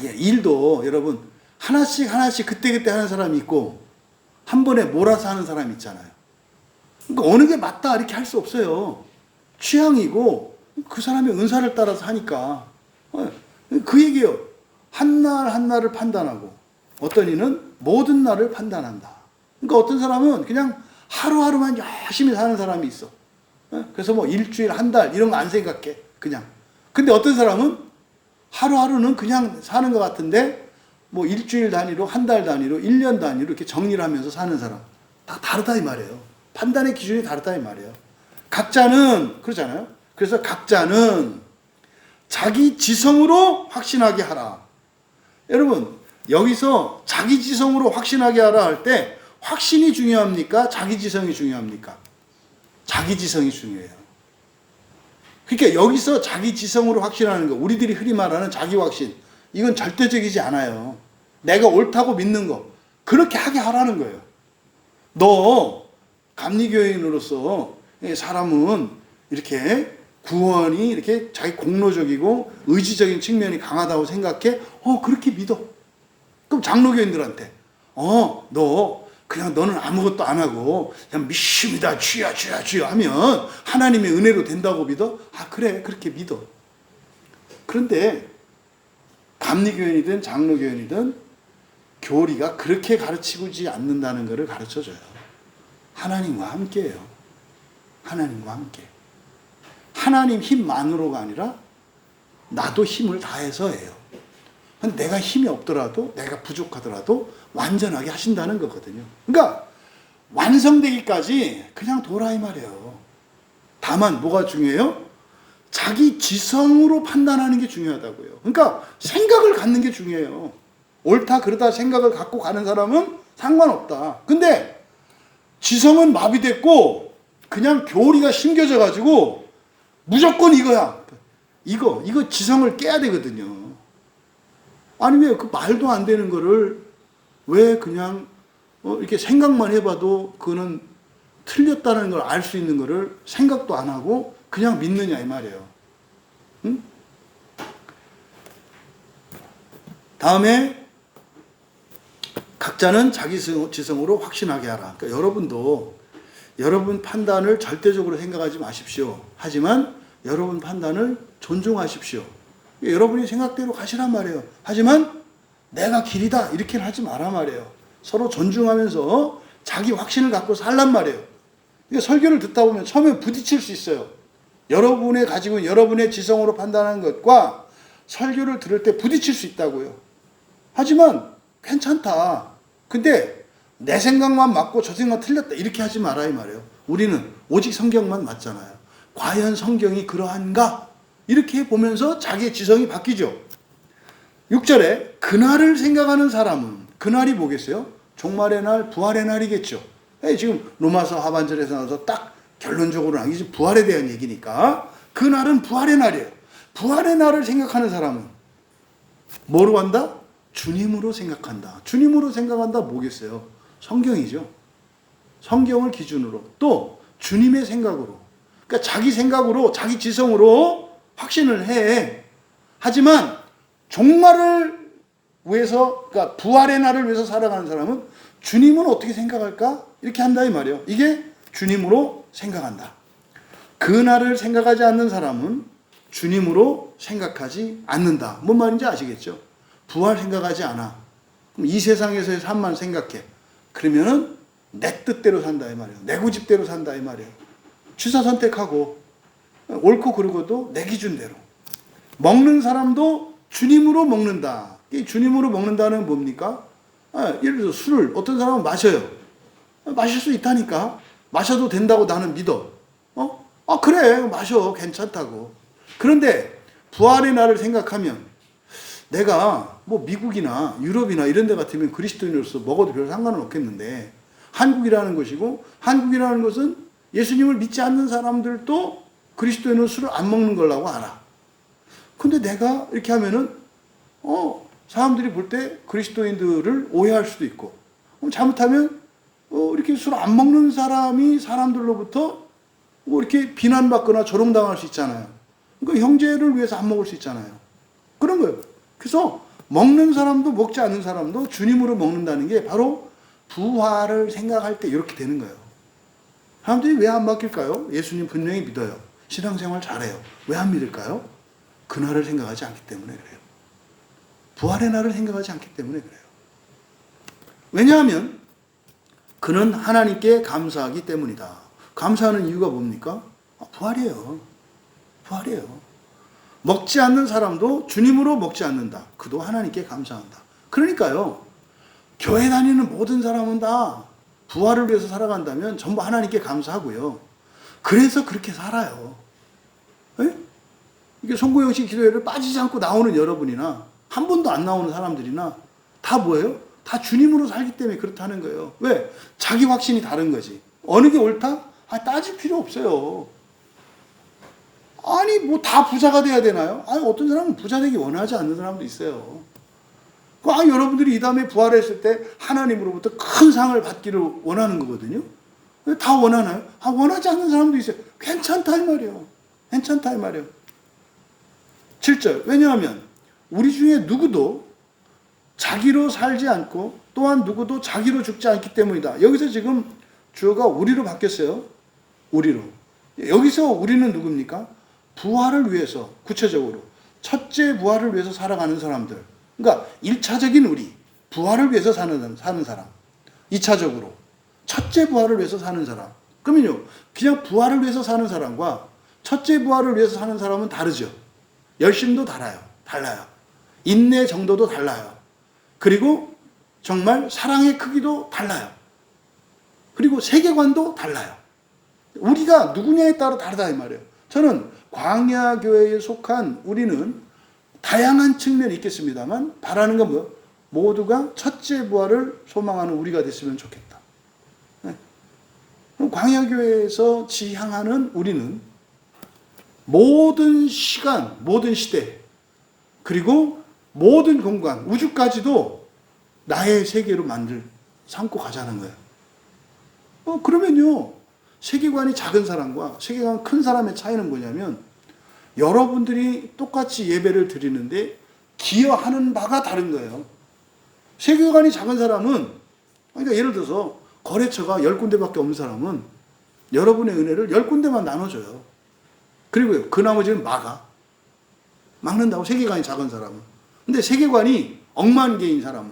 일도 여러분 하나씩 그때그때 하는 사람이 있고 한 번에 몰아서 하는 사람이 있잖아요. 그러니까 어느 게 맞다 이렇게 할 수 없어요. 취향이고 그 사람의 은사를 따라서 하니까. 그 얘기예요. 한 날 한 날을 판단하고 어떤 이는 모든 날을 판단한다. 그러니까 어떤 사람은 그냥 하루하루만 열심히 사는 사람이 있어. 그래서 뭐 일주일, 한 달 이런 거 안 생각해. 그냥. 근데 어떤 사람은 하루하루는 그냥 사는 것 같은데 뭐 일주일 단위로, 한 달 단위로, 1년 단위로 이렇게 정리를 하면서 사는 사람. 다 다르다 이 말이에요. 판단의 기준이 다르다 이 말이에요. 각자는 그렇잖아요. 그래서 각자는 자기 지성으로 확신하게 하라. 여러분 여기서 자기 지성으로 확신하게 하라 할 때 확신이 중요합니까? 자기 지성이 중요합니까? 자기 지성이 중요해요. 그러니까 여기서 자기 지성으로 확신하는 거, 우리들이 흔히 말하는 자기 확신, 이건 절대적이지 않아요. 내가 옳다고 믿는 거, 그렇게 하게 하라는 거예요. 너 감리교인으로서 사람은 이렇게 구원이 이렇게 자기 공로적이고 의지적인 측면이 강하다고 생각해? 그렇게 믿어. 그럼 장로교인들한테 너 그냥 너는 아무것도 안 하고 그냥 믿습니다 주여 주여 주여 하면 하나님의 은혜로 된다고 믿어? 그래 그렇게 믿어. 그런데 감리교인이든 장로교인이든 교리가 그렇게 가르치지 않는다는 것을 가르쳐줘요. 하나님과 함께해요. 하나님과 함께. 하나님 힘만으로가 아니라 나도 힘을 다해서 해요. 내가 힘이 없더라도, 내가 부족하더라도 완전하게 하신다는 거거든요. 그러니까 완성되기까지 그냥 도라 이 말이에요. 다만 뭐가 중요해요? 자기 지성으로 판단하는 게 중요하다고요. 그러니까 생각을 갖는 게 중요해요. 옳다 그러다 생각을 갖고 가는 사람은 상관없다. 근데 지성은 마비됐고 그냥 교리가 심겨져 가지고 무조건 이거야. 이거 지성을 깨야 되거든요. 아니면 그 말도 안 되는 거를 왜 그냥 이렇게 생각만 해봐도 그거는 틀렸다는 걸 알 수 있는 거를 생각도 안 하고 그냥 믿느냐 이 말이에요. 응? 다음에 각자는 자기 지성으로 확신하게 하라. 그러니까 여러분도 여러분 판단을 절대적으로 생각하지 마십시오. 하지만 여러분 판단을 존중하십시오. 여러분이 생각대로 가시란 말이에요. 하지만 내가 길이다 이렇게 하지 마라 말이에요. 서로 존중하면서 자기 확신을 갖고 살란 말이에요. 그러니까 설교를 듣다 보면 처음에 부딪힐 수 있어요. 여러분의 가지고 있는 여러분의 지성으로 판단하는 것과 설교를 들을 때 부딪힐 수 있다고요. 하지만 괜찮다. 근데 내 생각만 맞고 저 생각 틀렸다 이렇게 하지 마라 이 말이에요. 우리는 오직 성경만 맞잖아요. 과연 성경이 그러한가? 이렇게 보면서 자기의 지성이 바뀌죠. 6절에 그날을 생각하는 사람은 그날이 뭐겠어요? 종말의 날, 부활의 날이겠죠. 지금 로마서 하반절에서 나와서 딱 결론적으로는 이제 부활에 대한 얘기니까 그날은 부활의 날이에요. 부활의 날을 생각하는 사람은 뭐로 한다? 주님으로 생각한다. 주님으로 생각한다 뭐겠어요? 성경이죠. 성경을 기준으로 또 주님의 생각으로 그러니까 자기 생각으로 자기 지성으로 확신을 해. 하지만 종말을 위해서 그러니까 부활의 날을 위해서 살아가는 사람은 주님은 어떻게 생각할까? 이렇게 한다 이 말이에요. 이게 주님으로 생각한다. 그 날을 생각하지 않는 사람은 주님으로 생각하지 않는다. 뭔 말인지 아시겠죠? 부활 생각하지 않아. 그럼 이 세상에서의 삶만 생각해. 그러면은 내 뜻대로 산다 이 말이에요. 내 고집대로 산다 이 말이에요. 취사 선택하고 옳고 그르고도 내 기준대로. 먹는 사람도 주님으로 먹는다. 이 주님으로 먹는다는 뭡니까? 예를 들어서 술을 어떤 사람은 마셔요. 마실 수 있다니까. 마셔도 된다고 나는 믿어. 그래 마셔 괜찮다고. 그런데 부활의 날을 생각하면 내가 뭐 미국이나 유럽이나 이런 데 같으면 그리스도인으로서 먹어도 별 상관은 없겠는데 한국이라는 것이고 한국이라는 것은 예수님을 믿지 않는 사람들도 그리스도인은 술을 안 먹는 걸라고 알아. 근데 내가 이렇게 하면은 사람들이 볼 때 그리스도인들을 오해할 수도 있고 잘못하면 이렇게 술 안 먹는 사람이 사람들로부터 뭐 이렇게 비난받거나 조롱당할 수 있잖아요. 그러니까 형제를 위해서 안 먹을 수 있잖아요. 그런 거예요. 그래서 먹는 사람도 먹지 않는 사람도 주님으로 먹는다는 게 바로 부활을 생각할 때 이렇게 되는 거예요. 사람들이 왜 안 바뀔까요? 예수님 분명히 믿어요. 신앙생활 잘해요. 왜 안 믿을까요? 그날을 생각하지 않기 때문에 그래요. 부활의 날을 생각하지 않기 때문에 그래요. 왜냐하면 그는 하나님께 감사하기 때문이다. 감사하는 이유가 뭡니까? 부활이에요. 부활이에요. 먹지 않는 사람도 주님으로 먹지 않는다. 그도 하나님께 감사한다. 그러니까요. 교회 다니는 모든 사람은 다 부활을 위해서 살아간다면 전부 하나님께 감사하고요. 그래서 그렇게 살아요. 에? 이게 송구영식 기도회를 빠지지 않고 나오는 여러분이나 한 번도 안 나오는 사람들이나 다 뭐예요? 다 주님으로 살기 때문에 그렇다는 거예요. 왜? 자기 확신이 다른 거지. 어느 게 옳다? 따질 필요 없어요. 아니 뭐 다 부자가 돼야 되나요? 어떤 사람은 부자 되기 원하지 않는 사람도 있어요. 여러분들이 이 다음에 부활했을 때 하나님으로부터 큰 상을 받기를 원하는 거거든요. 다 원하나요? 원하지 않는 사람도 있어요. 괜찮다 이 말이에요. 괜찮다 이 말이에요. 7절. 왜냐하면 우리 중에 누구도 자기로 살지 않고 또한 누구도 자기로 죽지 않기 때문이다. 여기서 지금 주어가 우리로 바뀌었어요. 우리로. 여기서 우리는 누굽니까? 부활을 위해서, 구체적으로 첫째 부활을 위해서 살아가는 사람들. 그러니까 1차적인 우리, 부활을 위해서 사는 사람. 2차적으로 첫째 부활을 위해서 사는 사람. 그러면요, 그냥 부활을 위해서 사는 사람과 첫째 부활을 위해서 사는 사람은 다르죠. 열심도 달라요. 인내 정도도 달라요. 그리고 정말 사랑의 크기도 달라요. 그리고 세계관도 달라요. 우리가 누구냐에 따라 다르다 이 말이에요. 저는 광야교회에 속한 우리는 다양한 측면이 있겠습니다만 바라는 건 뭐예요? 모두가 첫째 부활을 소망하는 우리가 됐으면 좋겠다. 네. 광야교회에서 지향하는 우리는 모든 시간, 모든 시대, 그리고 모든 공간, 우주까지도 나의 세계로 삼고 가자는 거예요. 그러면요, 세계관이 작은 사람과 세계관 큰 사람의 차이는 뭐냐면 여러분들이 똑같이 예배를 드리는데 기여하는 바가 다른 거예요. 세계관이 작은 사람은, 그러니까 예를 들어서 거래처가 10군데밖에 없는 사람은 여러분의 은혜를 10군데만 나눠줘요. 그리고 그 나머지는 막는다고, 세계관이 작은 사람은. 근데 세계관이 억만 개인 사람은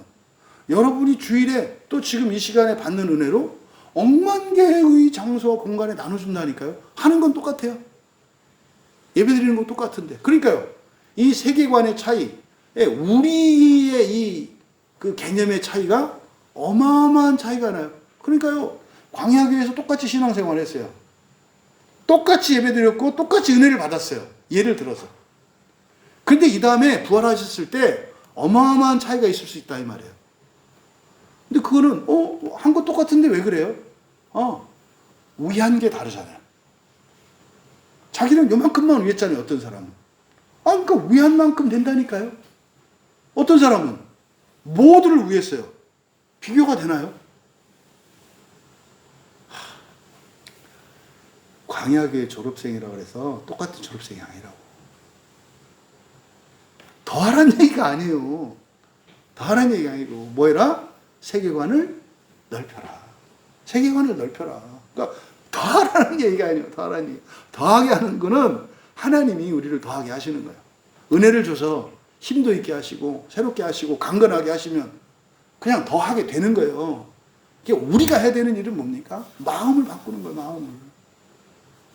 여러분이 주일에 또 지금 이 시간에 받는 은혜로 억만 개의 장소와 공간에 나눠준다니까요. 하는 건 똑같아요. 예배드리는 건 똑같은데. 그러니까요, 이 세계관의 차이, 우리의 그 개념의 차이가 어마어마한 차이가 나요. 그러니까요, 광야교회에서 똑같이 신앙생활을 했어요. 똑같이 예배드렸고 똑같이 은혜를 받았어요. 예를 들어서. 근데 이 다음에 부활하셨을 때 어마어마한 차이가 있을 수 있다 이 말이에요. 근데 그거는 한 거 똑같은데 왜 그래요? 위한 게 다르잖아요. 자기는 요만큼만 위했잖아요. 어떤 사람은. 그러니까 위한 만큼 된다니까요. 어떤 사람은 모두를 위했어요. 비교가 되나요? 광야교회 졸업생이라고 해서 똑같은 졸업생이 아니라고. 더하란 얘기가 아니에요. 더하란 얘기가 아니고 뭐해라? 세계관을 넓혀라. 세계관을 넓혀라. 그러니까 더하라는 얘기가 아니에요. 더하라는 얘기. 더하게 하는 거는 하나님이 우리를 더하게 하시는 거예요. 은혜를 줘서 힘도 있게 하시고 새롭게 하시고 강건하게 하시면 그냥 더하게 되는 거예요. 이게 우리가 해야 되는 일은 뭡니까? 마음을 바꾸는 거예요. 마음을.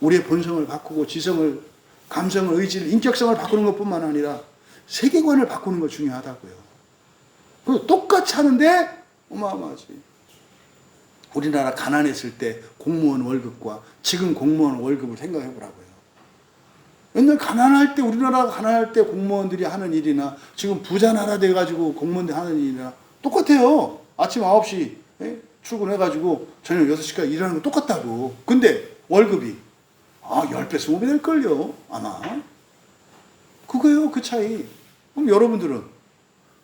우리의 본성을 바꾸고 지성을, 감성을, 의지를, 인격성을 바꾸는 것뿐만 아니라 세계관을 바꾸는 거 중요하다고요. 그리고 똑같이 하는데 어마어마하지. 우리나라 가난했을 때 공무원 월급과 지금 공무원 월급을 생각해 보라고요. 옛날 가난할 때, 우리나라가 가난할 때 공무원들이 하는 일이나 지금 부자 나라 돼가지고 공무원들이 하는 일이나 똑같아요. 아침 9시 출근해가지고 저녁 6시까지 일하는 거 똑같다고. 근데 월급이 10배, 20배 될걸요. 아마. 그거예요, 그 차이. 그럼 여러분들은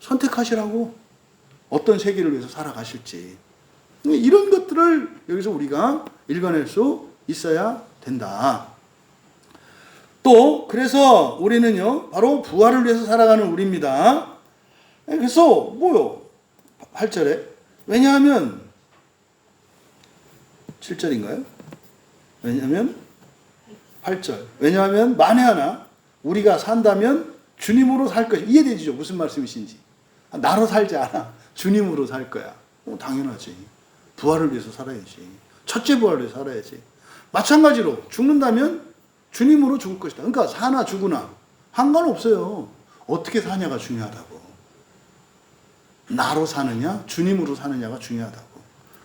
선택하시라고. 어떤 세계를 위해서 살아가실지. 이런 것들을 여기서 우리가 읽어낼 수 있어야 된다. 또 그래서 우리는요, 바로 부활을 위해서 살아가는 우리입니다. 그래서 뭐요? 8절에 왜냐하면 7절인가요? 왜냐하면 8절. 왜냐하면 만에 하나 우리가 산다면 주님으로 살 것이 이해되죠? 무슨 말씀이신지. 나로 살지 않아. 주님으로 살 거야. 당연하지. 부활을 위해서 살아야지. 첫째 부활을 위해서 살아야지. 마찬가지로 죽는다면 주님으로 죽을 것이다. 그러니까 사나 죽으나 상관없어요. 어떻게 사냐가 중요하다고. 나로 사느냐 주님으로 사느냐가 중요하다고.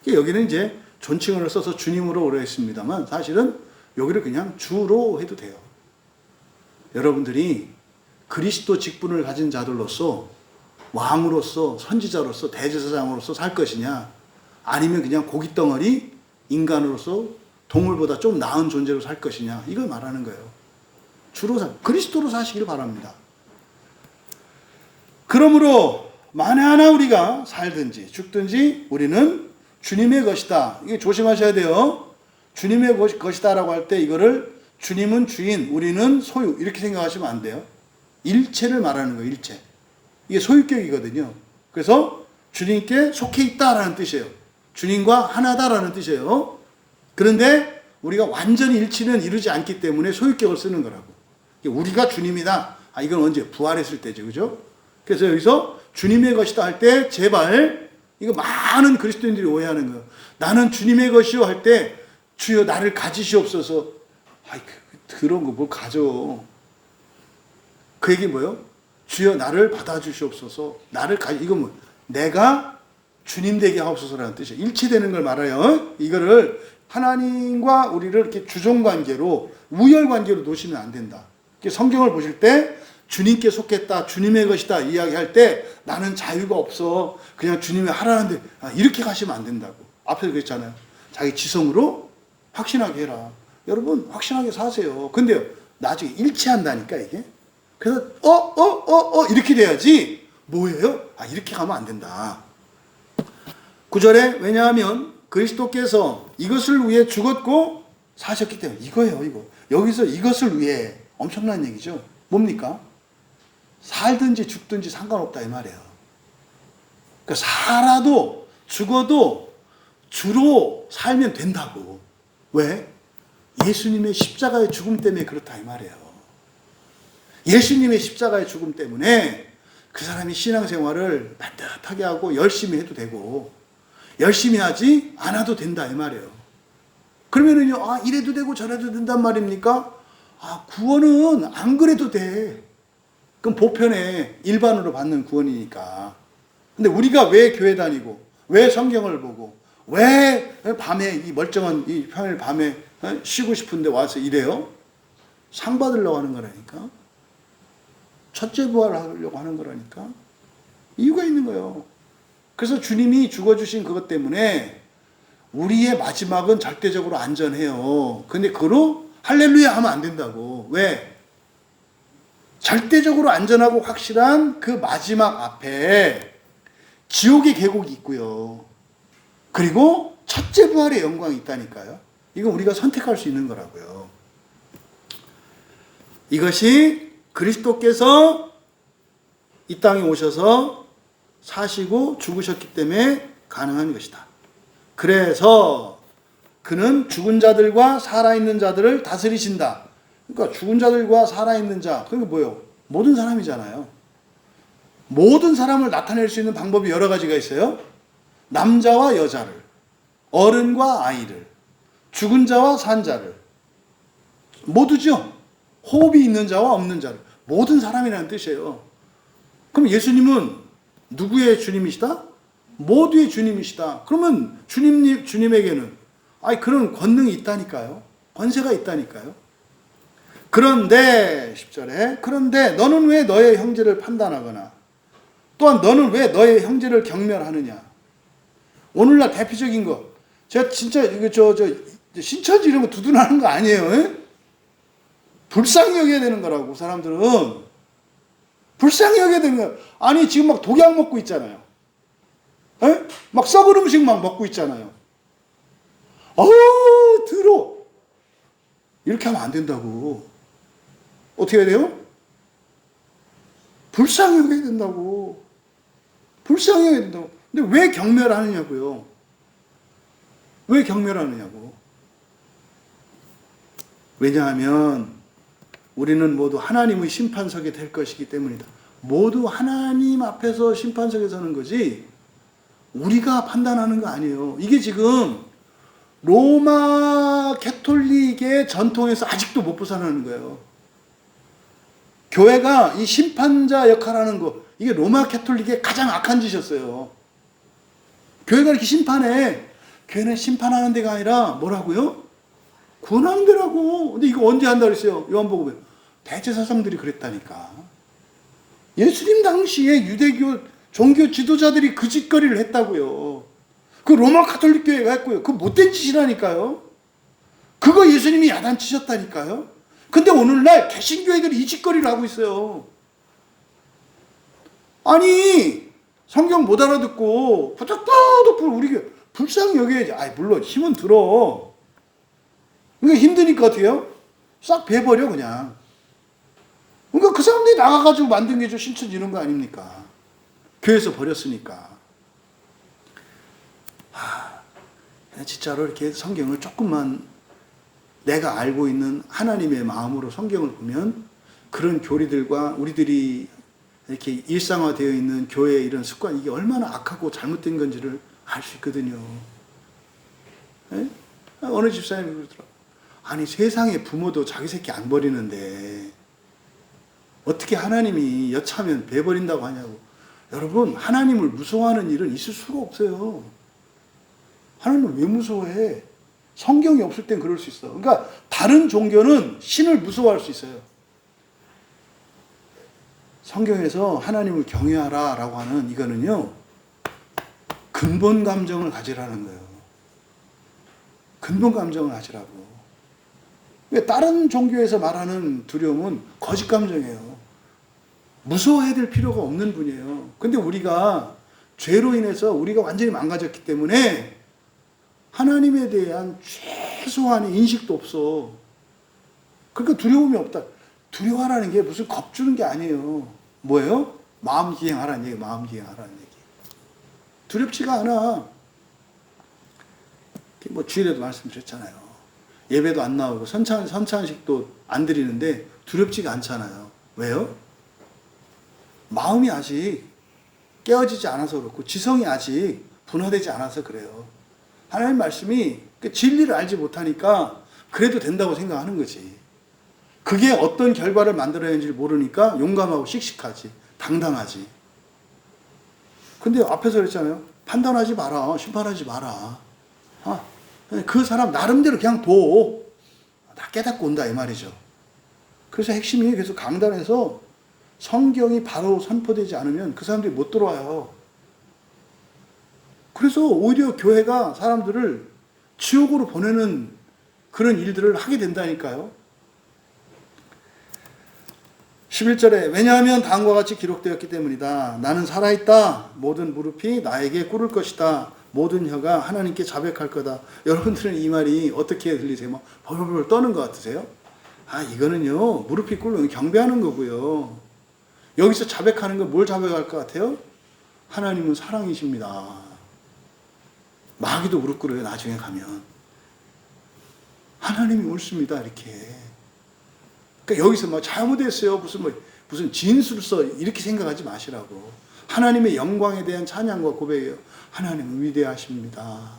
여기는 이제 존칭어를 써서 주님으로 오라 했습니다만 사실은 여기를 그냥 주로 해도 돼요. 여러분들이 그리스도 직분을 가진 자들로서 왕으로서 선지자로서 대제사장으로서 살 것이냐, 아니면 그냥 고깃덩어리 인간으로서 동물보다 좀 나은 존재로 살 것이냐, 이걸 말하는 거예요. 주로 그리스도로 사시길 바랍니다. 그러므로 만에 하나 우리가 살든지 죽든지 우리는 주님의 것이다. 이게 조심하셔야 돼요. 주님의 것이다라고 할 때 이거를 주님은 주인, 우리는 소유 이렇게 생각하시면 안 돼요. 일체를 말하는 거예요. 일체. 이게 소유격이거든요. 그래서 주님께 속해 있다라는 뜻이에요. 주님과 하나다라는 뜻이에요. 그런데 우리가 완전히 일치는 이루지 않기 때문에 소유격을 쓰는 거라고. 우리가 주님이다. 이건 언제? 부활했을 때죠. 그죠? 그래서 여기서 주님의 것이다 할 때 제발 이거 많은 그리스도인들이 오해하는 거예요. 나는 주님의 것이요 할 때 주여 나를 가지시옵소서. 그런 거 뭘 가져. 그 얘기 뭐예요? 주여 나를 받아주시옵소서. 나를 이건 뭐 내가 주님 되게 하옵소서라는 뜻이에요. 일치되는 걸 말해요. 이거를 하나님과 우리를 이렇게 주종관계로 우열관계로 놓으시면 안 된다. 성경을 보실 때 주님께 속했다, 주님의 것이다 이야기할 때 나는 자유가 없어, 그냥 주님이 하라는데 이렇게 가시면 안 된다고. 앞에서 그랬잖아요. 자기 지성으로 확신하게 해라. 여러분 확신하게 사세요. 근데요 나중에 일치한다니까 이게. 그래서 이렇게 돼야지. 뭐예요? 이렇게 가면 안 된다. 9절에 왜냐하면 그리스도께서 이것을 위해 죽었고 사셨기 때문에. 이거예요. 이거. 여기서 이것을 위해 엄청난 얘기죠. 뭡니까? 살든지 죽든지 상관없다 이 말이에요. 그러니까 살아도 죽어도 주로 살면 된다고. 왜? 예수님의 십자가의 죽음 때문에 그렇다 이 말이에요. 예수님의 십자가의 죽음 때문에 그 사람이 신앙생활을 반듯하게 하고 열심히 해도 되고 열심히 하지 않아도 된다 이 말이에요. 그러면은요, 이래도 되고 저래도 된단 말입니까? 구원은 안 그래도 돼. 그럼 보편에 일반으로 받는 구원이니까. 근데 우리가 왜 교회 다니고, 왜 성경을 보고, 왜 밤에 이 멀쩡한 이 평일 밤에 쉬고 싶은데 와서 이래요? 상 받으려고 하는 거라니까. 첫째 부활을 하려고 하는 거라니까. 이유가 있는 거예요. 그래서 주님이 죽어주신 그것 때문에 우리의 마지막은 절대적으로 안전해요. 근데 그로 할렐루야 하면 안 된다고. 왜? 절대적으로 안전하고 확실한 그 마지막 앞에 지옥의 계곡이 있고요. 그리고 첫째 부활의 영광이 있다니까요. 이건 우리가 선택할 수 있는 거라고요. 이것이 그리스도께서 이 땅에 오셔서 사시고 죽으셨기 때문에 가능한 것이다. 그래서 그는 죽은 자들과 살아있는 자들을 다스리신다. 그러니까 죽은 자들과 살아있는 자, 그게 뭐예요? 모든 사람이잖아요. 모든 사람을 나타낼 수 있는 방법이 여러 가지가 있어요. 남자와 여자를, 어른과 아이를, 죽은 자와 산 자를, 모두죠. 호흡이 있는 자와 없는 자를, 모든 사람이라는 뜻이에요. 그럼 예수님은 누구의 주님이시다? 모두의 주님이시다. 그러면 주님에게는 그런 권능이 있다니까요. 권세가 있다니까요. 그런데 10절에 그런데 너는 왜 너의 형제를 판단하거나 또한 너는 왜 너의 형제를 경멸하느냐. 오늘날 대표적인 거, 제가 진짜 이거 신천지 이런 거 두둔하는 거 아니에요. 에? 불쌍히 여겨야 되는 거라고. 사람들은 불쌍히 여겨야 되는 거야. 아니 지금 막 독약 먹고 있잖아요. 에? 막 썩은 음식 막 먹고 있잖아요. 들어. 이렇게 하면 안 된다고. 어떻게 해야 돼요? 불쌍히 여겨야 된다고. 불쌍히 여겨야 된다고. 근데 왜 경멸하느냐고요. 왜 경멸하느냐고. 왜냐하면 우리는 모두 하나님의 심판석에 될 것이기 때문이다. 모두 하나님 앞에서 심판석에 서는 거지 우리가 판단하는 거 아니에요. 이게 지금 로마 캐톨릭의 전통에서 아직도 못 벗어나는 거예요. 교회가 이 심판자 역할하는 거, 이게 로마 캐톨릭의 가장 악한 짓이었어요. 교회가 이렇게 심판해. 교회는 심판하는 데가 아니라 뭐라고요? 구원하는 데라고. 근데 이거 언제 한다 그랬어요? 요한복음에. 대제사장들이 그랬다니까. 예수님 당시에 유대교 종교 지도자들이 그 짓거리를 했다고요. 그 로마 가톨릭 교회가 했고요. 그 못된 짓이라니까요. 그거 예수님이 야단치셨다니까요. 근데 오늘날 개신교회들이 이 짓거리를 하고 있어요. 아니 성경 못 알아듣고 부탁도 우리 불쌍히 여겨야지. 아이 물론 힘은 들어. 그러니까 힘드니까 어떻게 해요? 싹 베버려 그냥. 그러니까 그 사람들이 나가가지고 만든 게 저 신천 이런 거 아닙니까? 교회에서 버렸으니까. 진짜로 이렇게 성경을 조금만 내가 알고 있는 하나님의 마음으로 성경을 보면 그런 교리들과 우리들이 이렇게 일상화되어 있는 교회의 이런 습관, 이게 얼마나 악하고 잘못된 건지를 알 수 있거든요. 에? 어느 집사님이 그러더라고요. 아니 세상에 부모도 자기 새끼 안 버리는데 어떻게 하나님이 여차하면 베버린다고 하냐고. 여러분 하나님을 무서워하는 일은 있을 수가 없어요. 하나님을 왜 무서워해? 성경이 없을 땐 그럴 수 있어. 그러니까 다른 종교는 신을 무서워할 수 있어요. 성경에서 하나님을 경외하라 라고 하는 이거는요, 근본 감정을 가지라는 거예요. 근본 감정을 가지라고. 왜 다른 종교에서 말하는 두려움은 거짓 감정이에요. 무서워해야 될 필요가 없는 분이에요. 근데 우리가 죄로 인해서 우리가 완전히 망가졌기 때문에 하나님에 대한 최소한의 인식도 없어. 그러니까 두려움이 없다. 두려워하라는 게 무슨 겁주는 게 아니에요. 뭐예요? 마음 기행하라는 얘기, 마음 기행하라는 얘기. 두렵지가 않아. 뭐 주일에도 말씀드렸잖아요. 예배도 안 나오고 선찬식도 안 드리는데 두렵지가 않잖아요. 왜요? 마음이 아직 깨어지지 않아서 그렇고 지성이 아직 분화되지 않아서 그래요. 하나님 말씀이 진리를 알지 못하니까 그래도 된다고 생각하는 거지. 그게 어떤 결과를 만들어야하는지 모르니까 용감하고 씩씩하지, 당당하지. 근데 앞에서 그랬잖아요. 판단하지 마라, 심판하지 마라. 그 사람 나름대로 그냥 둬. 다 깨닫고 온다 이 말이죠. 그래서 핵심이 계속 강단에서 성경이 바로 선포되지 않으면 그 사람들이 못 들어와요. 그래서 오히려 교회가 사람들을 지옥으로 보내는 그런 일들을 하게 된다니까요. 11절에 왜냐하면 다음과 같이 기록되었기 때문이다. 나는 살아있다. 모든 무릎이 나에게 꿇을 것이다. 모든 혀가 하나님께 자백할 거다. 여러분들은 이 말이 어떻게 들리세요? 막 벌벌벌 떠는 것 같으세요? 이거는요 무릎이 꿇는 경배하는 거고요. 여기서 자백하는 건 뭘 자백할 것 같아요? 하나님은 사랑이십니다. 마귀도 무릎 꿇어요. 나중에 가면 하나님이 옳습니다. 이렇게. 그러니까 여기서 막 잘못했어요. 무슨 진술서 이렇게 생각하지 마시라고. 하나님의 영광에 대한 찬양과 고백이에요. 하나님은 위대하십니다.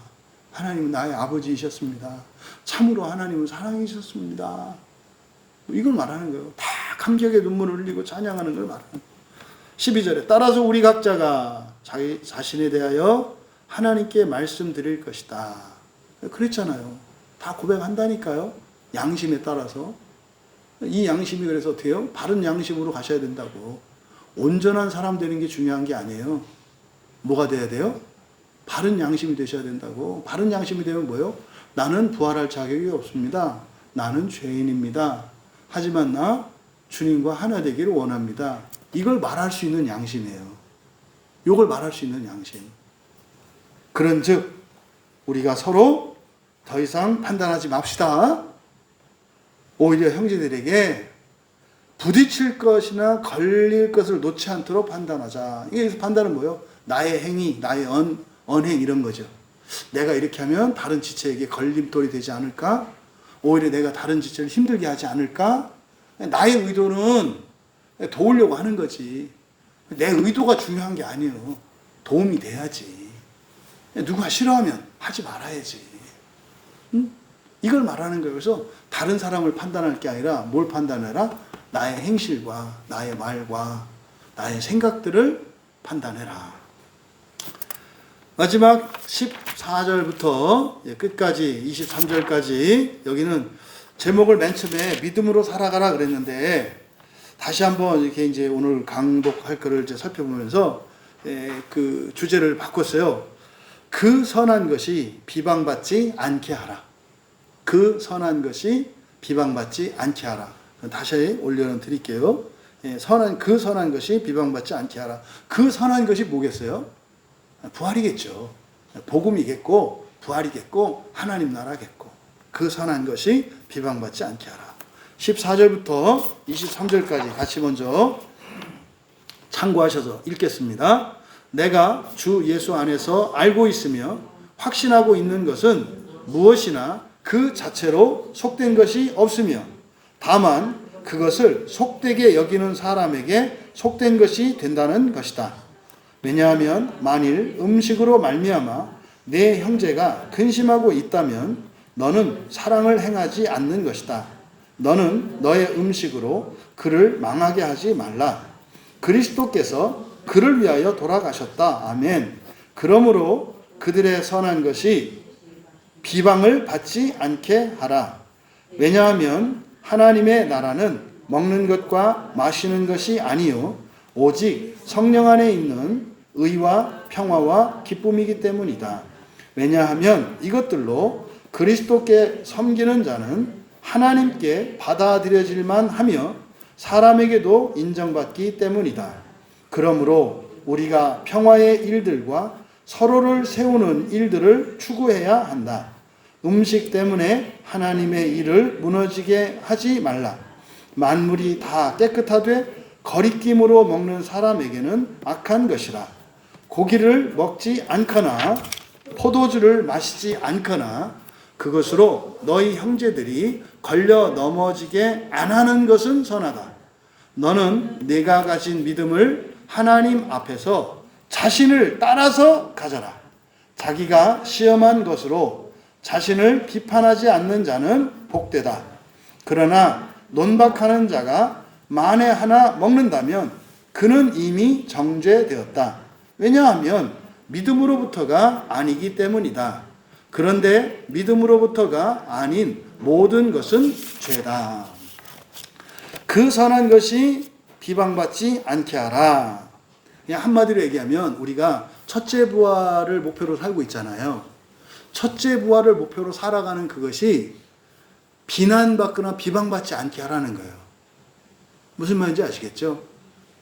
하나님은 나의 아버지이셨습니다. 참으로 하나님은 사랑이셨습니다. 이걸 말하는 거예요. 다 감격의 눈물을 흘리고 찬양하는 걸 말하는 거예요. 12절에 따라서 우리 각자가 자기 자신에 대하여 하나님께 말씀드릴 것이다. 그랬잖아요. 다 고백한다니까요. 양심에 따라서. 이 양심이 그래서 어떻게 해요? 바른 양심으로 가셔야 된다고. 온전한 사람 되는 게 중요한 게 아니에요. 뭐가 돼야 돼요? 바른 양심이 되셔야 된다고. 바른 양심이 되면 뭐예요? 나는 부활할 자격이 없습니다. 나는 죄인입니다. 하지만 나 주님과 하나 되기를 원합니다. 이걸 말할 수 있는 양심이에요. 이걸 말할 수 있는 양심. 그런즉 우리가 서로 더 이상 판단하지 맙시다. 오히려 형제들에게 부딪힐 것이나 걸릴 것을 놓지 않도록 판단하자. 이게 판단은 뭐예요? 나의 행위, 나의 언행 이런 거죠. 내가 이렇게 하면 다른 지체에게 걸림돌이 되지 않을까? 오히려 내가 다른 지체를 힘들게 하지 않을까? 나의 의도는 도우려고 하는 거지. 내 의도가 중요한 게 아니에요. 도움이 돼야지. 누가 싫어하면 하지 말아야지. 응? 이걸 말하는 거예요. 그래서 다른 사람을 판단할 게 아니라 뭘 판단해라? 나의 행실과 나의 말과 나의 생각들을 판단해라. 마지막 14절부터 끝까지 23절까지 여기는 제목을 맨 처음에 믿음으로 살아가라 그랬는데 다시 한번 이렇게 이제 오늘 강독할 거를 이제 살펴보면서 그 주제를 바꿨어요. 그 선한 것이 비방받지 않게 하라. 그 선한 것이 비방받지 않게 하라. 다시 올려놓은 드릴게요. 그 선한 것이 비방받지 않게 하라. 그 선한 것이 뭐겠어요? 부활이겠죠. 복음이겠고 부활이겠고 하나님 나라겠고 그 선한 것이 비방받지 않게 하라. 14절부터 23절까지 같이 먼저 참고하셔서 읽겠습니다. 내가 주 예수 안에서 알고 있으며 확신하고 있는 것은 무엇이나 그 자체로 속된 것이 없으며 다만 그것을 속되게 여기는 사람에게 속된 것이 된다는 것이다. 왜냐하면 만일 음식으로 말미암아 내 형제가 근심하고 있다면 너는 사랑을 행하지 않는 것이다. 너는 너의 음식으로 그를 망하게 하지 말라. 그리스도께서 그를 위하여 돌아가셨다. 아멘. 그러므로 그들의 선한 것이 비방을 받지 않게 하라. 왜냐하면 하나님의 나라는 먹는 것과 마시는 것이 아니요 오직 성령 안에 있는 의와 평화와 기쁨이기 때문이다. 왜냐하면 이것들로 그리스도께 섬기는 자는 하나님께 받아들여질만 하며 사람에게도 인정받기 때문이다. 그러므로 우리가 평화의 일들과 서로를 세우는 일들을 추구해야 한다. 음식 때문에 하나님의 일을 무너지게 하지 말라. 만물이 다 깨끗하되 거리낌으로 먹는 사람에게는 악한 것이라. 고기를 먹지 않거나 포도주를 마시지 않거나 그것으로 너희 형제들이 걸려 넘어지게 안 하는 것은 선하다. 너는 네가 가진 믿음을 하나님 앞에서 자신을 따라서 가져라. 자기가 시험한 것으로 자신을 비판하지 않는 자는 복되다. 그러나 논박하는 자가 만에 하나 먹는다면 그는 이미 정죄되었다. 왜냐하면 믿음으로부터가 아니기 때문이다. 그런데 믿음으로부터가 아닌 모든 것은 죄다. 그 선한 것이 비방받지 않게 하라. 그냥 한마디로 얘기하면 우리가 첫째 부활을 목표로 살고 있잖아요. 첫째 부활을 목표로 살아가는 그것이 비난받거나 비방받지 않게 하라는 거예요. 무슨 말인지 아시겠죠?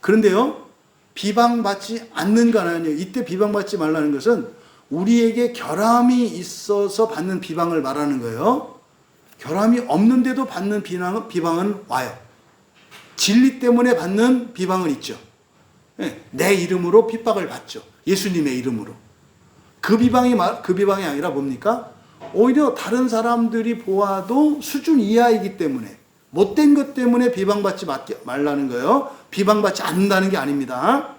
그런데요, 비방받지 않는 건 아니에요. 이때 비방받지 말라는 것은 우리에게 결함이 있어서 받는 비방을 말하는 거예요. 결함이 없는데도 받는 비방은 와요. 진리 때문에 받는 비방은 있죠. 내 이름으로 핍박을 받죠. 예수님의 이름으로. 그 비방이 아니라 뭡니까? 오히려 다른 사람들이 보아도 수준 이하이기 때문에 못된 것 때문에 비방받지 말라는 거예요. 비방받지 않는다는 게 아닙니다.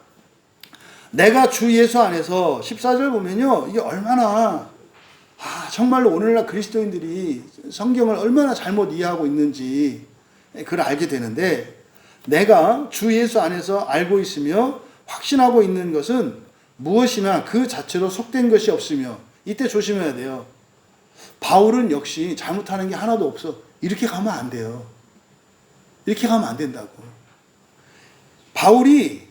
내가 주 예수 안에서 14절 보면요. 이게 얼마나 정말로 오늘날 그리스도인들이 성경을 얼마나 잘못 이해하고 있는지 그걸 알게 되는데 내가 주 예수 안에서 알고 있으며 확신하고 있는 것은 무엇이나 그 자체로 속된 것이 없으며 이때 조심해야 돼요. 바울은 역시 잘못하는 게 하나도 없어. 이렇게 가면 안 돼요. 이렇게 가면 안 된다고. 바울이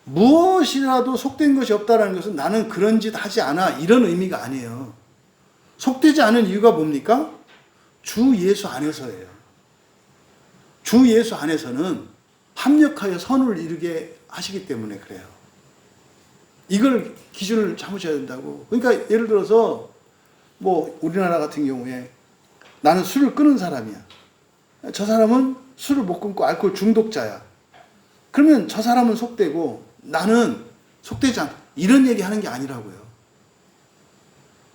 무엇이라도 속된 것이 없다는 것은 나는 그런 짓 하지 않아 이런 의미가 아니에요. 속되지 않은 이유가 뭡니까? 주 예수 안에서예요. 주 예수 안에서는 합력하여 선을 이루게 하시기 때문에 그래요. 이걸 기준을 잡으셔야 된다고. 그러니까 예를 들어서 뭐 우리나라 같은 경우에 나는 술을 끊은 사람이야. 저 사람은 술을 못 끊고 알코올 중독자야. 그러면 저 사람은 속되고 나는 속되지 않다. 이런 얘기 하는 게 아니라고요.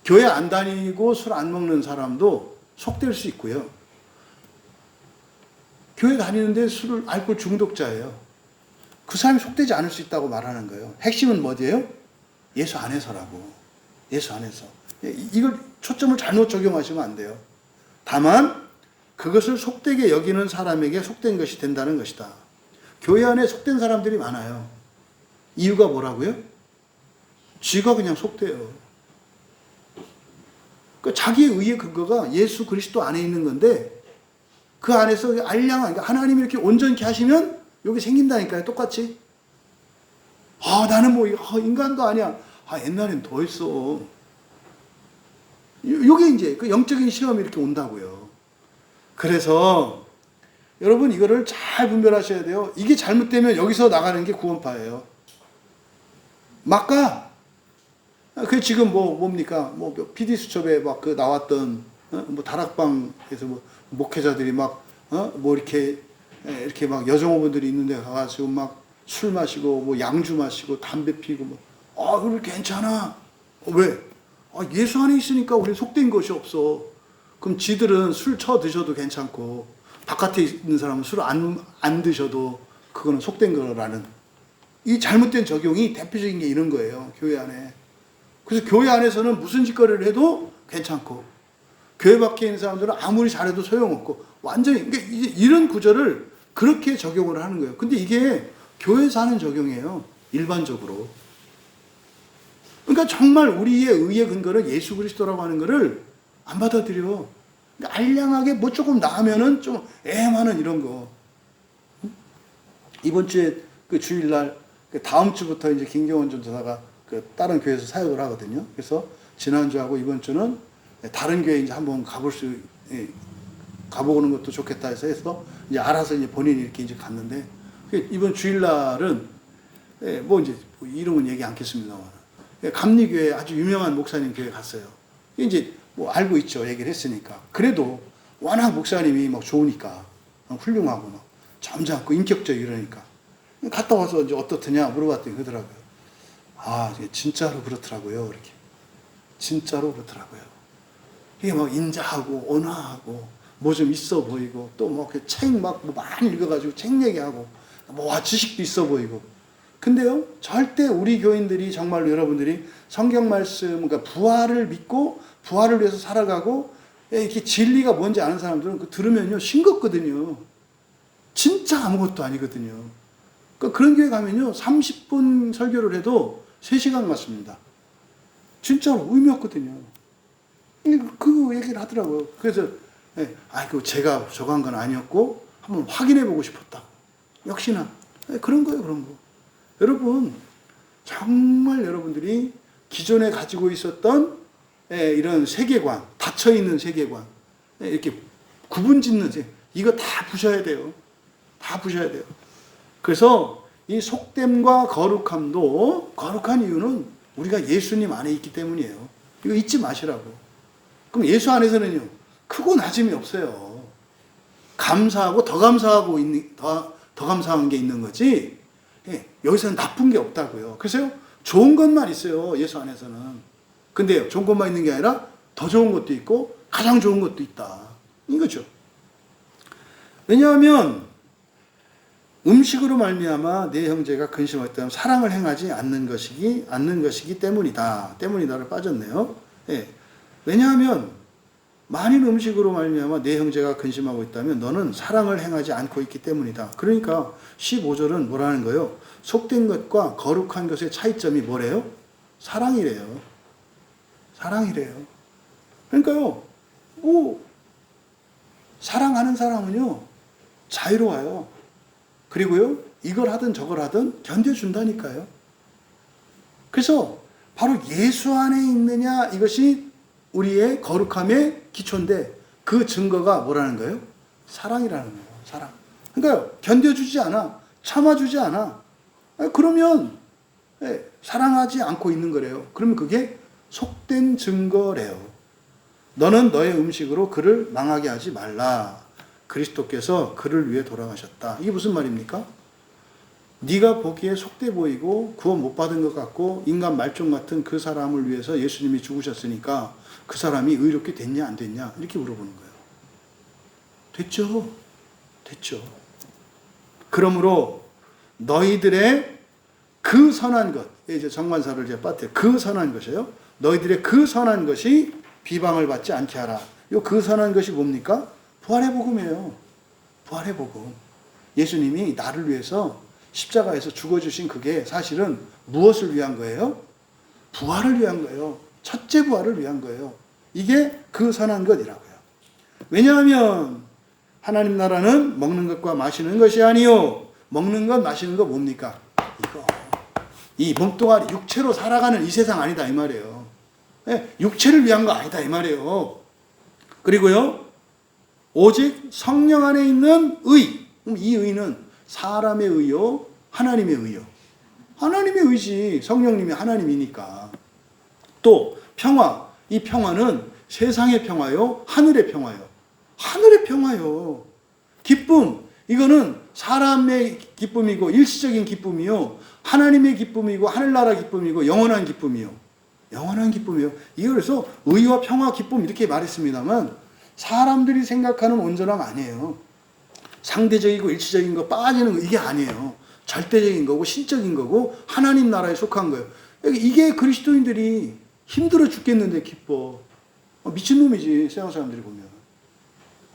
교회 안 다니고 술 안 먹는 사람도 속될 수 있고요. 교회 다니는데 술을 알코올 중독자예요. 그 사람이 속되지 않을 수 있다고 말하는 거예요. 핵심은 뭐예요? 예수 안에서라고. 예수 안에서. 이걸 초점을 잘못 적용하시면 안 돼요. 다만 그것을 속되게 여기는 사람에게 속된 것이 된다는 것이다. 교회 안에 속된 사람들이 많아요. 이유가 뭐라고요? 쥐가 그냥 속돼요. 그러니까 자기의 의의 근거가 예수 그리스도 안에 있는 건데 그 안에서 알량한, 그러니까 하나님이 이렇게 온전케 하시면 여기 생긴다니까요. 똑같이. 나는 뭐 인간도 아니야. 옛날엔 더 했어. 요게 이제 그 영적인 시험이 이렇게 온다고요. 그래서 여러분 이거를 잘 분별하셔야 돼요. 이게 잘못되면 여기서 나가는 게 구원파예요. 막 가. 그 지금 뭡니까? PD수첩에 막 그 나왔던, 다락방에서 목회자들이 이렇게 막 여성어분들이 있는데 가가지고 막 술 마시고, 양주 마시고, 담배 피고, 그걸 괜찮아. 왜? 예수 안에 있으니까 우리 속된 것이 없어. 그럼 지들은 술 드셔도 괜찮고, 바깥에 있는 사람은 술 안 드셔도 그거는 속된 거라는. 이 잘못된 적용이 대표적인 게 이런 거예요. 교회 안에. 그래서 교회 안에서는 무슨 짓거리를 해도 괜찮고, 교회 밖에 있는 사람들은 아무리 잘해도 소용없고, 완전히, 그러니까 이런 구절을 그렇게 적용을 하는 거예요. 근데 이게 교회에서 하는 적용이에요. 일반적으로. 그러니까 정말 우리의 의의 근거는 예수 그리스도라고 하는 거를 안 받아들여. 그러니까 알량하게 조금 나으면은 좀 애매하는 이런 거. 이번 주에 그 주일날, 다음 주부터 이제 김경원 전도사가 다른 교회에서 사역을 하거든요. 그래서 지난주하고 이번 주는 다른 교회 이제 한번 가보는 것도 좋겠다 해서 이제 알아서 이제 본인이 이렇게 이제 갔는데, 이번 주일날은 이제 이름은 얘기 않겠습니다만 감리교회 아주 유명한 목사님 교회 갔어요. 이제 알고 있죠. 얘기를 했으니까. 그래도 워낙 목사님이 막 좋으니까 훌륭하고 막 점잖고 인격적이고 이러니까 갔다 와서 이제 어떻더냐 물어봤더니 그러더라고요. 진짜로 그렇더라고요. 이렇게. 진짜로 그렇더라고요. 이게 막 인자하고 온화하고 좀 있어 보이고 또 책 많이 읽어가지고 책 얘기하고 지식도 있어 보이고. 근데요, 절대 우리 교인들이 정말로 여러분들이 성경 말씀, 그러니까 부활을 믿고 부활을 위해서 살아가고 이렇게 진리가 뭔지 아는 사람들은 들으면요 싱겁거든요. 진짜 아무것도 아니거든요. 그러니까 그런 교회 가면요 30분 설교를 해도 3시간 맞습니다. 진짜로 의미 없거든요. 그 얘기를 하더라고요. 그래서 제가 저거 한 건 아니었고 한번 확인해 보고 싶었다. 역시나 그런 거예요. 그런 거. 여러분 정말 여러분들이 기존에 가지고 있었던 이런 세계관, 닫혀있는 세계관, 이렇게 구분짓는 이거 다 부셔야 돼요. 다 부셔야 돼요. 그래서 이 속됨과 거룩함도, 거룩한 이유는 우리가 예수님 안에 있기 때문이에요. 이거 잊지 마시라고. 그럼 예수 안에서는요 크고 낮음이 없어요. 감사하고 더 감사하고 더 감사한 게 있는 거지. 여기서는 나쁜 게 없다고요. 그래서 좋은 것만 있어요. 예수 안에서는. 근데요 좋은 것만 있는 게 아니라 더 좋은 것도 있고 가장 좋은 것도 있다. 이거죠. 왜냐하면 음식으로 말미암아 내 형제가 근심하였다면 사랑을 행하지 않는 것이기 때문이다를 빠졌네요. 왜냐하면 만일 음식으로 말미암아 내 형제가 근심하고 있다면 너는 사랑을 행하지 않고 있기 때문이다. 그러니까 15절은 뭐라는 거예요? 속된 것과 거룩한 것의 차이점이 뭐래요? 사랑이래요. 사랑이래요. 그러니까요, 사랑하는 사람은요 자유로워요. 그리고요 이걸 하든 저걸 하든 견뎌준다니까요. 그래서 바로 예수 안에 있느냐, 이것이 우리의 거룩함의 기초인데 그 증거가 뭐라는 거예요? 사랑이라는 거예요. 사랑. 그러니까요 견뎌주지 않아, 참아주지 않아. 그러면 사랑하지 않고 있는 거래요. 그러면 그게 속된 증거래요. 너는 너의 음식으로 그를 망하게 하지 말라. 그리스도께서 그를 위해 돌아가셨다. 이게 무슨 말입니까? 네가 보기에 속돼 보이고 구원 못 받은 것 같고 인간 말종 같은 그 사람을 위해서 예수님이 죽으셨으니까 그 사람이 의롭게 됐냐 안 됐냐 이렇게 물어보는 거예요. 됐죠. 됐죠. 그러므로 너희들의 그 선한 것, 이제 정관사를 제가 빠뜨려 그 선한 것이에요. 너희들의 그 선한 것이 비방을 받지 않게 하라. 요 그 선한 것이 뭡니까? 부활의 복음이에요. 부활의 복음. 예수님이 나를 위해서 십자가에서 죽어주신 그게 사실은 무엇을 위한 거예요? 부활을 위한 거예요. 첫째 부활을 위한 거예요. 이게 그 선한 것이라고요. 왜냐하면 하나님 나라는 먹는 것과 마시는 것이 아니요. 먹는 것 마시는 거 뭡니까? 이거. 이 몸뚱아리 육체로 살아가는 이 세상 아니다 이 말이에요. 육체를 위한 거 아니다 이 말이에요. 그리고요. 오직 성령 안에 있는 의. 이 의는 사람의 의요, 하나님의 의요. 하나님의 의지. 성령님이 하나님이니까. 또 평화. 이 평화는 세상의 평화요, 하늘의 평화요. 하늘의 평화요. 기쁨. 이거는 사람의 기쁨이고 일시적인 기쁨이요. 하나님의 기쁨이고 하늘나라 기쁨이고 영원한 기쁨이요. 영원한 기쁨이요. 이거 그래서 의와 평화, 기쁨 이렇게 말했습니다만 사람들이 생각하는 온전함 아니에요. 상대적이고 일시적인 거 빠지는 거 이게 아니에요. 절대적인 거고 신적인 거고 하나님 나라에 속한 거예요. 이게 그리스도인들이 힘들어 죽겠는데 기뻐. 미친놈이지 세상 사람들이 보면.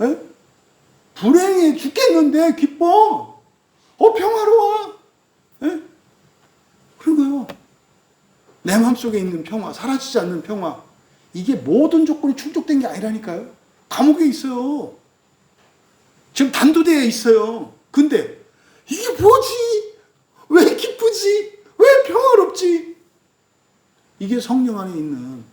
에? 불행해 죽겠는데 기뻐. 평화로워. 에? 그런 거요. 내 마음속에 있는 평화, 사라지지 않는 평화. 이게 모든 조건이 충족된 게 아니라니까요. 감옥에 있어요. 지금 단두대에 있어요. 근데 이게 뭐지? 왜 기쁘지? 왜 평화롭지? 이게 성령 안에 있는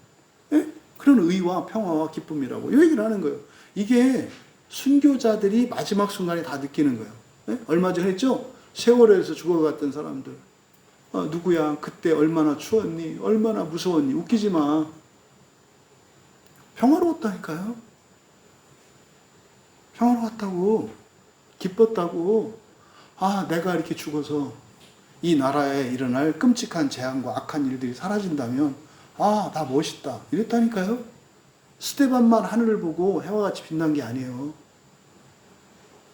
그런 의와 평화와 기쁨이라고 이 얘기를 하는 거예요. 이게 순교자들이 마지막 순간에 다 느끼는 거예요. 얼마 전에 했죠? 세월호에서 죽어갔던 사람들. 누구야? 그때 얼마나 추웠니? 얼마나 무서웠니? 웃기지 마. 평화로웠다니까요. 평화로웠다고. 기뻤다고. 내가 이렇게 죽어서 이 나라에 일어날 끔찍한 재앙과 악한 일들이 사라진다면 나 멋있다. 이랬다니까요. 스데반만 하늘을 보고 해와 같이 빛난 게 아니에요.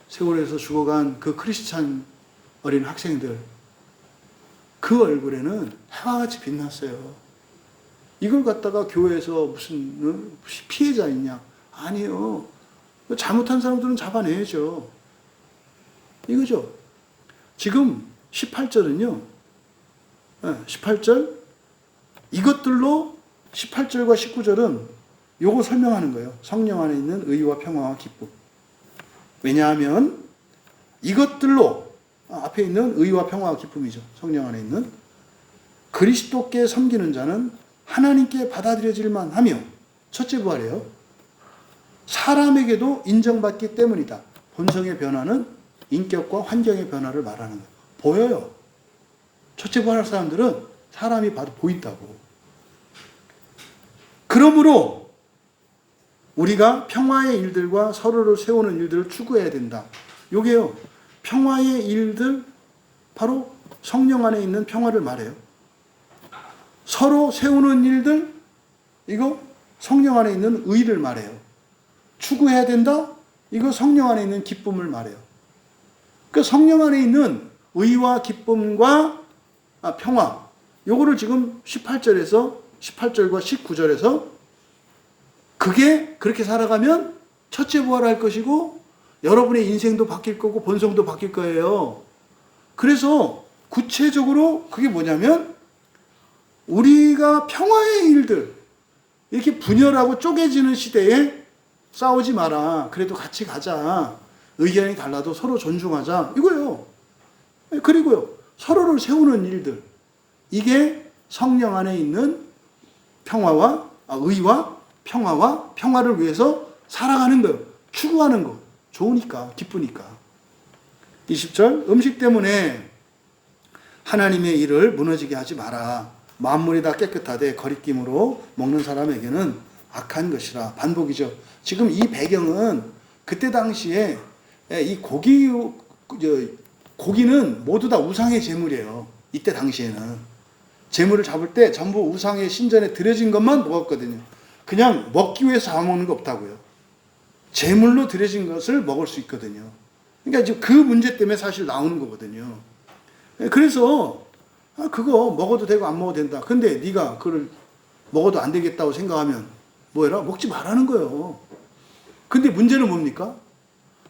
세월에서 죽어간 그 크리스찬 어린 학생들 그 얼굴에는 해와 같이 빛났어요. 이걸 갖다가 교회에서 무슨 피해자 있냐? 아니에요. 잘못한 사람들은 잡아내야죠. 이거죠. 지금 18절은요. 18절 이것들로 18절과 19절은 요거 설명하는 거예요. 성령 안에 있는 의와 평화와 기쁨. 왜냐하면 이것들로 앞에 있는 의와 평화와 기쁨이죠. 성령 안에 있는 그리스도께 섬기는 자는 하나님께 받아들여질만 하며 첫째 부활이에요. 사람에게도 인정받기 때문이다. 본성의 변화는 인격과 환경의 변화를 말하는 거예요. 보여요. 첫째 부활할 사람들은 사람이 봐도 보인다고. 그러므로 우리가 평화의 일들과 서로를 세우는 일들을 추구해야 된다. 요게요. 평화의 일들 바로 성령 안에 있는 평화를 말해요. 서로 세우는 일들 이거 성령 안에 있는 의를 말해요. 추구해야 된다? 이거 성령 안에 있는 기쁨을 말해요. 그 성령 안에 있는 의와 기쁨과 평화 요거를 지금 18절과 19절에서 그게 그렇게 살아가면 첫째 부활할 것이고 여러분의 인생도 바뀔 거고 본성도 바뀔 거예요. 그래서 구체적으로 그게 뭐냐면 우리가 평화의 일들 이렇게 분열하고 쪼개지는 시대에 싸우지 마라. 그래도 같이 가자. 의견이 달라도 서로 존중하자. 이거요. 그리고요. 서로를 세우는 일들. 이게 성령 안에 있는 의와 평화와 평화를 위해서 살아가는 거예요. 추구하는 거. 좋으니까, 기쁘니까. 20절, 음식 때문에 하나님의 일을 무너지게 하지 마라. 만물이 다 깨끗하되 거리낌으로 먹는 사람에게는 악한 것이라. 반복이죠. 지금 이 배경은 그때 당시에 이 고기는 모두 다 우상의 제물이에요. 이때 당시에는. 제물을 잡을 때 전부 우상의 신전에 드려진 것만 먹었거든요. 그냥 먹기 위해서 잡아먹는 거 없다고요. 제물로 드려진 것을 먹을 수 있거든요. 그러니까 지금 그 문제 때문에 사실 나오는 거거든요. 그래서 그거 먹어도 되고 안 먹어도 된다. 근데 네가 그걸 먹어도 안 되겠다고 생각하면 뭐해라? 먹지 말라는 거예요. 근데 문제는 뭡니까?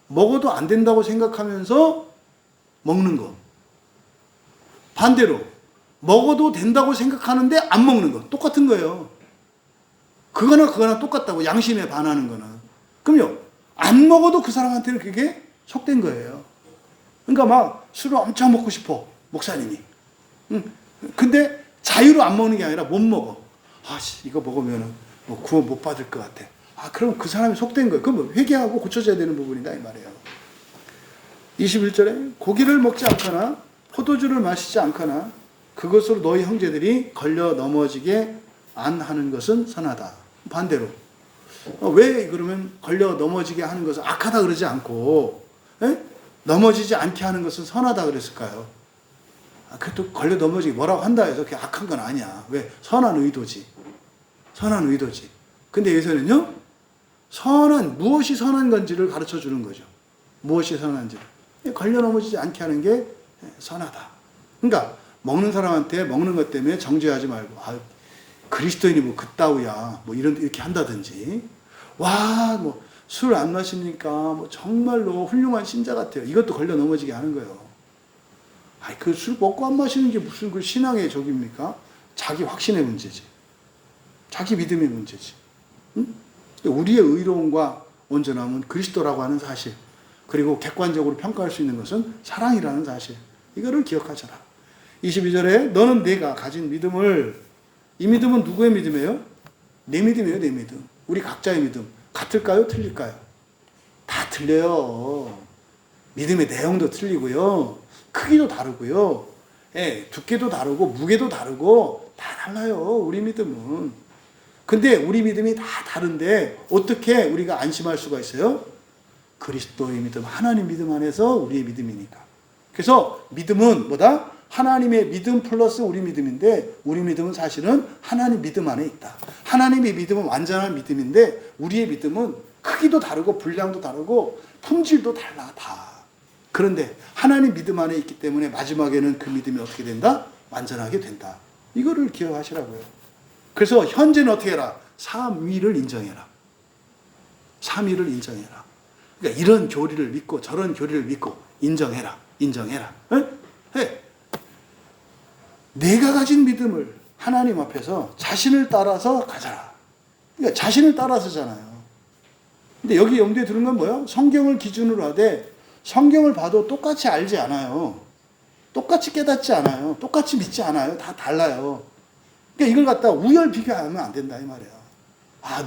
먹어도 안 된다고 생각하면서 먹는 거. 반대로 먹어도 된다고 생각하는데 안 먹는 거. 똑같은 거예요. 그거나 똑같다고, 양심에 반하는 거는. 그럼요, 안 먹어도 그 사람한테는 그게 속된 거예요. 그러니까 막 술을 엄청 먹고 싶어, 목사님이. 근데 자유로 안 먹는 게 아니라 못 먹어. 이거 먹으면 뭐 구원 못 받을 것 같아. 그럼 그 사람이 속된 거예요. 그럼 회개하고 고쳐져야 되는 부분이다, 이 말이에요. 21절에 고기를 먹지 않거나 포도주를 마시지 않거나 그것으로 너희 형제들이 걸려 넘어지게 안 하는 것은 선하다. 반대로 왜 그러면 걸려 넘어지게 하는 것은 악하다 그러지 않고 넘어지지 않게 하는 것은 선하다 그랬을까요? 그래도 걸려 넘어지게 뭐라고 한다 해서 그게 악한 건 아니야. 왜? 선한 의도지. 선한 의도지. 근데 여기서는요, 무엇이 선한 건지를 가르쳐 주는 거죠. 무엇이 선한지를. 걸려 넘어지지 않게 하는 게 선하다. 그러니까 먹는 사람한테 먹는 것 때문에 정죄하지 말고, 그리스도인이 뭐 그따위야, 뭐 이렇게 한다든지, 뭐 술 안 마십니까? 뭐 정말로 훌륭한 신자 같아요. 이것도 걸려 넘어지게 하는 거예요. 그 술 먹고 안 마시는 게 무슨 그 신앙의 적입니까? 자기 확신의 문제지. 자기 믿음의 문제지. 응? 우리의 의로움과 온전함은 그리스도라고 하는 사실, 그리고 객관적으로 평가할 수 있는 것은 사랑이라는 사실, 이거를 기억하셔라. 22절에 너는 내가 가진 믿음을, 이 믿음은 누구의 믿음이에요? 내 믿음이에요, 내 믿음. 우리 각자의 믿음. 같을까요? 틀릴까요? 다 틀려요. 믿음의 내용도 틀리고요. 크기도 다르고요. 두께도 다르고 무게도 다르고 다 달라요, 우리 믿음은. 근데 우리 믿음이 다 다른데 어떻게 우리가 안심할 수가 있어요? 그리스도의 믿음, 하나님 믿음 안에서 우리의 믿음이니까. 그래서 믿음은 뭐다? 하나님의 믿음 플러스 우리 믿음인데, 우리 믿음은 사실은 하나님 믿음 안에 있다. 하나님의 믿음은 완전한 믿음인데 우리의 믿음은 크기도 다르고 분량도 다르고 품질도 달라, 다. 그런데 하나님 믿음 안에 있기 때문에 마지막에는 그 믿음이 어떻게 된다? 완전하게 된다. 이거를 기억하시라고요. 그래서 현재는 어떻게 해라? 삼위를 인정해라. 삼위를 인정해라. 그러니까 이런 교리를 믿고 저런 교리를 믿고 인정해라. 인정해라. 해. 내가 가진 믿음을 하나님 앞에서 자신을 따라서 가져라. 그러니까 자신을 따라서잖아요. 근데 여기 염두에 두는 건 뭐예요? 성경을 기준으로 하되 성경을 봐도 똑같이 알지 않아요. 똑같이 깨닫지 않아요. 똑같이 믿지 않아요. 다 달라요. 그러니까 이걸 갖다가 우열 비교하면 안 된다, 이 말이에요.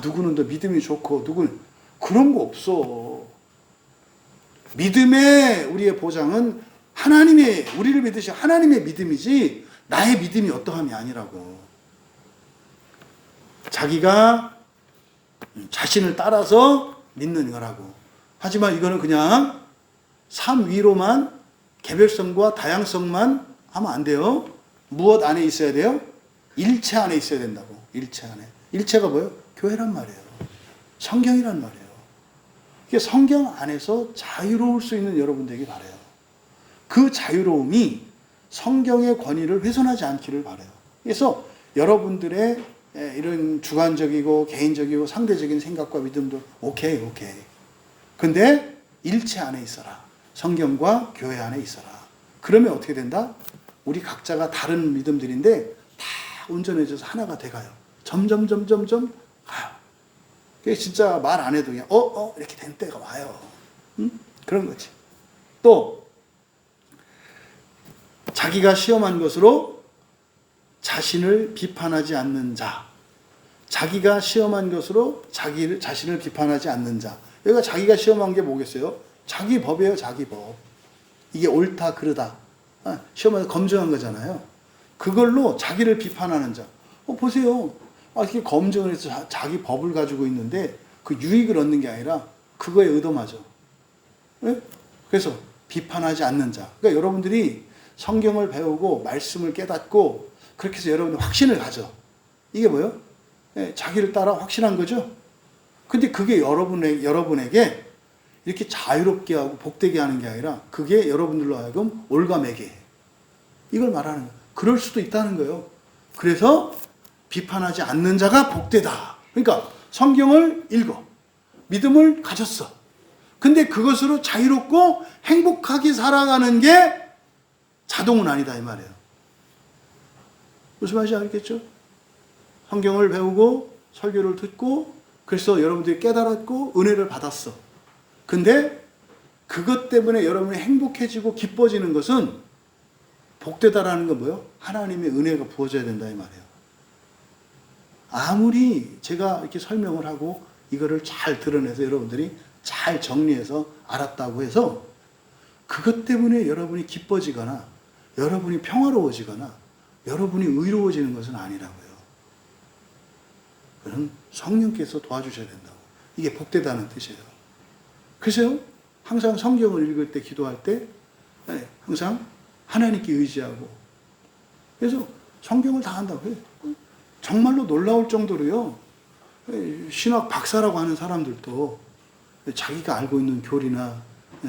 누구는 더 믿음이 좋고 누구는, 그런 거 없어. 믿음의 우리의 보장은 하나님의, 우리를 믿으시 하나님의 믿음이지 나의 믿음이 어떠함이 아니라고. 자기가 자신을 따라서 믿는 거라고. 하지만 이거는 그냥 삼위로만, 개별성과 다양성만 하면 안 돼요. 무엇 안에 있어야 돼요? 일체 안에 있어야 된다고. 일체 안에. 일체가 뭐예요? 교회란 말이에요. 성경이란 말이에요. 이게 성경 안에서 자유로울 수 있는 여러분들에게 바라요. 그 자유로움이 성경의 권위를 훼손하지 않기를 바라요. 그래서 여러분들의 이런 주관적이고 개인적이고 상대적인 생각과 믿음도 오케이. 근데 일체 안에 있어라. 성경과 교회 안에 있어라. 그러면 어떻게 된다? 우리 각자가 다른 믿음들인데 다 온전해져서 하나가 돼가요. 점점 가요. 그게 진짜 말 안 해도 그냥 이렇게 된 때가 와요. 그런 거지. 또 자기가 시험한 것으로 자신을 비판하지 않는 자. 자기가 시험한 것으로 자신을 비판하지 않는 자. 여기가 자기가 시험한 게 뭐겠어요? 자기 법이에요, 자기 법. 이게 옳다, 그르다. 시험에서 검증한 거잖아요. 그걸로 자기를 비판하는 자. 보세요. 이렇게 검증을 해서 자기 법을 가지고 있는데 그 유익을 얻는 게 아니라 그거에 의도마저. 네? 그래서 비판하지 않는 자. 그러니까 여러분들이 성경을 배우고 말씀을 깨닫고 그렇게 해서 여러분들 확신을 가져. 이게 뭐예요? 네, 자기를 따라 확신한 거죠. 근데 그게 여러분에게 이렇게 자유롭게 하고 복되게 하는 게 아니라 그게 여러분들로 하여금 올가매게 해. 이걸 말하는 거예요. 그럴 수도 있다는 거예요. 그래서 비판하지 않는 자가 복되다. 그러니까 성경을 읽어. 믿음을 가졌어. 근데 그것으로 자유롭고 행복하게 살아가는 게 자동은 아니다 이 말이에요. 무슨 말인지 알겠죠? 성경을 배우고 설교를 듣고 그래서 여러분들이 깨달았고 은혜를 받았어. 근데 그것 때문에 여러분이 행복해지고 기뻐지는 것은 복되다라는 건 뭐예요? 하나님의 은혜가 부어져야 된다 이 말이에요. 아무리 제가 이렇게 설명을 하고 이거를 잘 드러내서 여러분들이 잘 정리해서 알았다고 해서 그것 때문에 여러분이 기뻐지거나 여러분이 평화로워지거나 여러분이 의로워지는 것은 아니라고요. 그건 성령께서 도와주셔야 된다고. 이게 복되다는 뜻이에요. 그래서 항상 성경을 읽을 때 기도할 때 항상 하나님께 의지하고 그래서 성경을 다 한다고 해요. 정말로 놀라울 정도로요. 신학 박사라고 하는 사람들도 자기가 알고 있는 교리나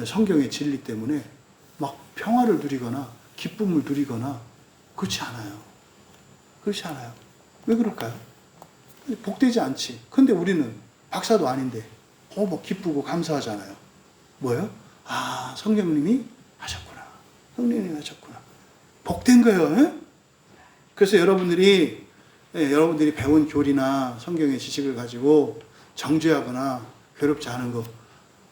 성경의 진리 때문에 막 평화를 누리거나 기쁨을 누리거나 그렇지 않아요. 그렇지 않아요. 왜 그럴까요? 복되지 않지. 근데 우리는 박사도 아닌데 뭐 기쁘고 감사하잖아요. 뭐예요? 아, 성령님이 하셨구나. 성령님이 하셨구나. 복된 거예요. 에? 그래서 여러분들이 배운 교리나 성경의 지식을 가지고 정죄하거나 괴롭지 않은 거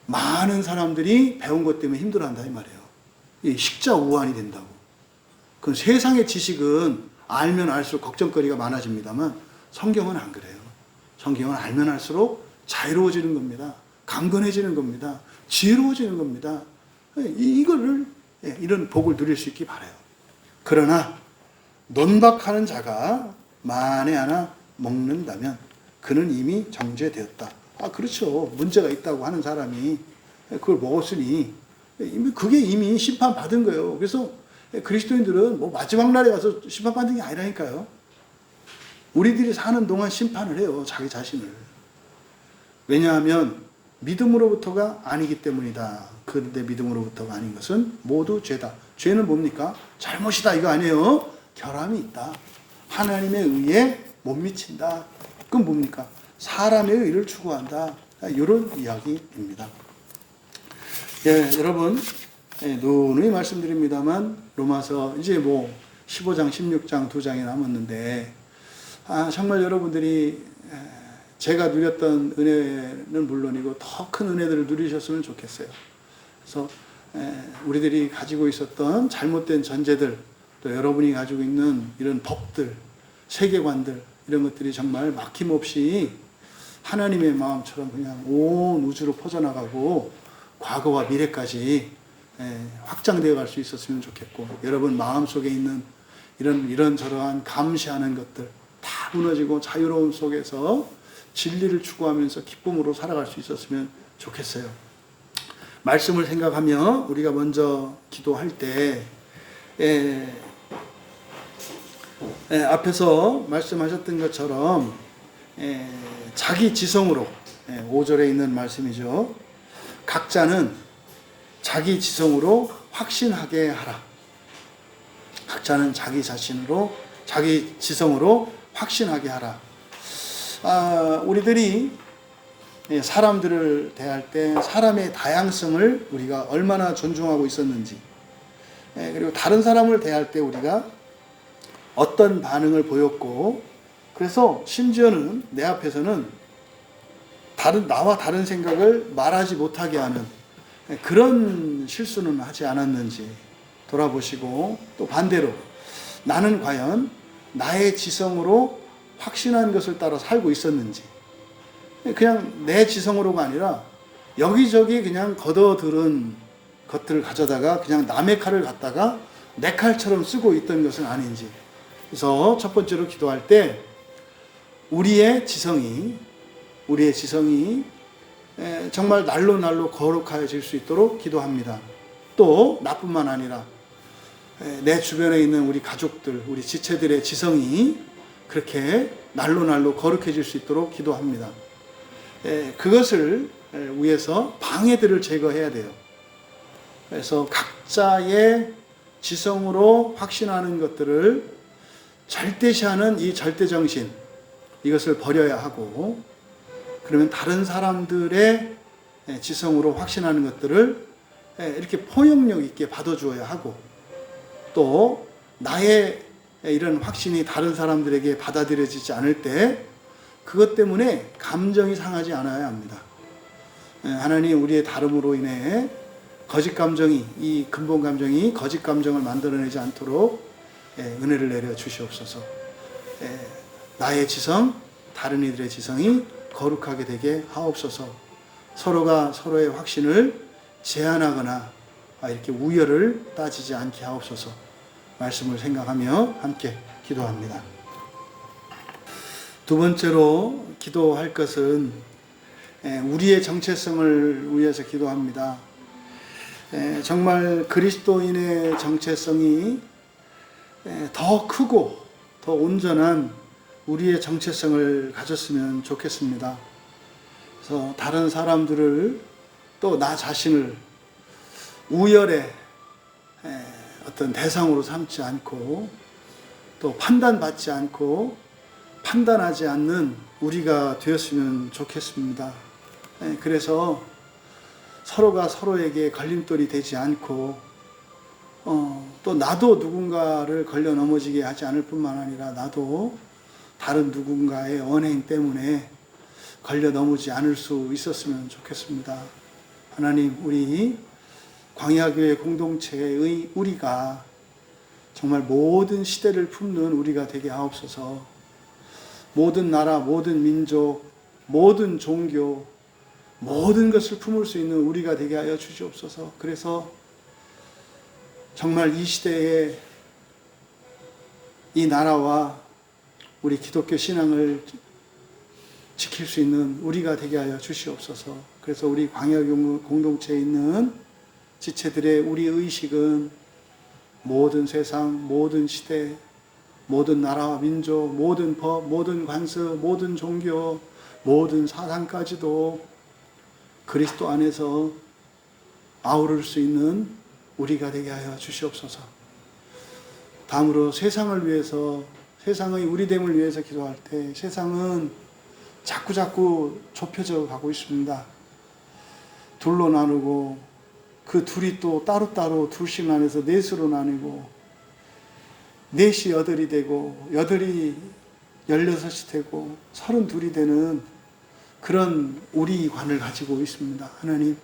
많은 사람들이 배운 것 때문에 힘들어한다 이 말이에요. 이 식자우환이 된다고. 그 세상의 지식은 알면 알수록 걱정거리가 많아집니다만 성경은 안 그래요. 성경은 알면 알수록 자유로워지는 겁니다. 강건해지는 겁니다. 지혜로워지는 겁니다. 이거를 이런 복을 누릴 수 있기 바라요. 그러나 논박하는 자가 만에 하나 먹는다면 그는 이미 정죄되었다. 아, 그렇죠. 문제가 있다고 하는 사람이 그걸 먹었으니 그게 이미 심판받은 거예요. 그래서 그리스도인들은 뭐 마지막 날에 가서 심판받는 게 아니라니까요. 우리들이 사는 동안 심판을 해요. 자기 자신을. 왜냐하면 믿음으로부터가 아니기 때문이다. 그런데 믿음으로부터가 아닌 것은 모두 죄다. 죄는 뭡니까? 잘못이다 이거 아니에요. 결함이 있다. 하나님의 의에 못 미친다. 그건 뭡니까? 사람의 의를 추구한다. 이런 이야기입니다. 예, 여러분 누누이 말씀드립니다만 로마서 이제 뭐 15장, 16장 2장이 남았는데 정말 여러분들이 제가 누렸던 은혜는 물론이고 더 큰 은혜들을 누리셨으면 좋겠어요. 그래서 우리들이 가지고 있었던 잘못된 전제들 또 여러분이 가지고 있는 이런 법들, 세계관들 이런 것들이 정말 막힘없이 하나님의 마음처럼 그냥 온 우주로 퍼져나가고 과거와 미래까지 확장되어 갈 수 있었으면 좋겠고 여러분 마음속에 있는 이런저러한 감시하는 것들 다 무너지고 자유로움 속에서 진리를 추구하면서 기쁨으로 살아갈 수 있었으면 좋겠어요. 말씀을 생각하며 우리가 먼저 기도할 때 앞에서 말씀하셨던 것처럼 자기 지성으로 5절에 있는 말씀이죠. 각자는 자기 지성으로 확신하게 하라. 각자는 자기 지성으로 확신하게 하라. 우리들이 사람들을 대할 때 사람의 다양성을 우리가 얼마나 존중하고 있었는지, 그리고 다른 사람을 대할 때 우리가 어떤 반응을 보였고, 그래서 심지어는 내 앞에서는 나와 다른 생각을 말하지 못하게 하는 그런 실수는 하지 않았는지 돌아보시고, 또 반대로 나는 과연 나의 지성으로 확신한 것을 따라 살고 있었는지, 그냥 내 지성으로가 아니라 여기저기 그냥 걷어들은 것들을 가져다가 그냥 남의 칼을 갖다가 내 칼처럼 쓰고 있던 것은 아닌지. 그래서 첫 번째로 기도할 때 우리의 지성이 정말 날로 거룩해질 수 있도록 기도합니다. 또 나뿐만 아니라 내 주변에 있는 우리 가족들, 우리 지체들의 지성이 그렇게 날로 거룩해질 수 있도록 기도합니다. 그것을 위해서 방해들을 제거해야 돼요. 그래서 각자의 지성으로 확신하는 것들을 절대시하는 이 절대정신, 이것을 버려야 하고, 그러면 다른 사람들의 지성으로 확신하는 것들을 이렇게 포용력 있게 받아주어야 하고, 또 나의 이런 확신이 다른 사람들에게 받아들여지지 않을 때 그것 때문에 감정이 상하지 않아야 합니다. 하나님 우리의 다름으로 인해 거짓 감정이, 이 근본 감정이 거짓 감정을 만들어내지 않도록 은혜를 내려 주시옵소서. 나의 지성, 다른 이들의 지성이 거룩하게 되게 하옵소서. 서로가 서로의 확신을 제한하거나 이렇게 우열을 따지지 않게 하옵소서. 말씀을 생각하며 함께 기도합니다. 두 번째로 기도할 것은 우리의 정체성을 위해서 기도합니다. 정말 그리스도인의 정체성이 더 크고 더 온전한 우리의 정체성을 가졌으면 좋겠습니다. 그래서 다른 사람들을, 또 나 자신을 우열의 어떤 대상으로 삼지 않고, 또 판단받지 않고 판단하지 않는 우리가 되었으면 좋겠습니다. 그래서 서로가 서로에게 걸림돌이 되지 않고, 또 나도 누군가를 걸려 넘어지게 하지 않을 뿐만 아니라 나도 다른 누군가의 언행 때문에 걸려 넘어지지 않을 수 있었으면 좋겠습니다. 하나님, 우리 광야교회 공동체의 우리가 정말 모든 시대를 품는 우리가 되게 하옵소서. 모든 나라, 모든 민족, 모든 종교, 모든 것을 품을 수 있는 우리가 되게 하여 주시옵소서. 그래서 정말 이 시대에 이 나라와 우리 기독교 신앙을 지킬 수 있는 우리가 되게 하여 주시옵소서. 그래서 우리 광야교회 공동체에 있는 지체들의 우리 의식은 모든 세상, 모든 시대, 모든 나라와 민족, 모든 법, 모든 관습, 모든 종교, 모든 사상까지도 그리스도 안에서 아우를 수 있는 우리가 되게 하여 주시옵소서. 다음으로 세상을 위해서, 세상의 우리됨을 위해서 기도할 때 세상은 자꾸 좁혀져 가고 있습니다. 둘로 나누고, 그 둘이 또 따로따로 둘씩 나눠서 넷으로 나뉘고, 넷이 여덟이 되고, 여덟이 16이 되고, 32이 되는 그런 우리관을 가지고 있습니다. 하나님,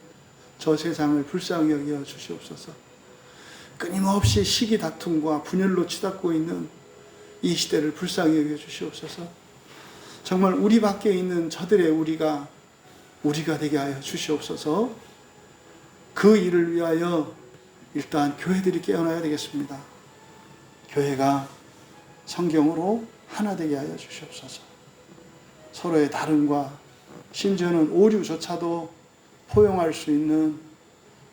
저 세상을 불쌍히 여겨 주시옵소서. 끊임없이 시기 다툼과 분열로 치닫고 있는 이 시대를 불쌍히 여겨 주시옵소서. 정말 우리 밖에 있는 저들의 우리가 되게 하여 주시옵소서. 그 일을 위하여 일단 교회들이 깨어나야 되겠습니다. 교회가 성경으로 하나 되게 하여 주시옵소서. 서로의 다름과 심지어는 오류조차도 포용할 수 있는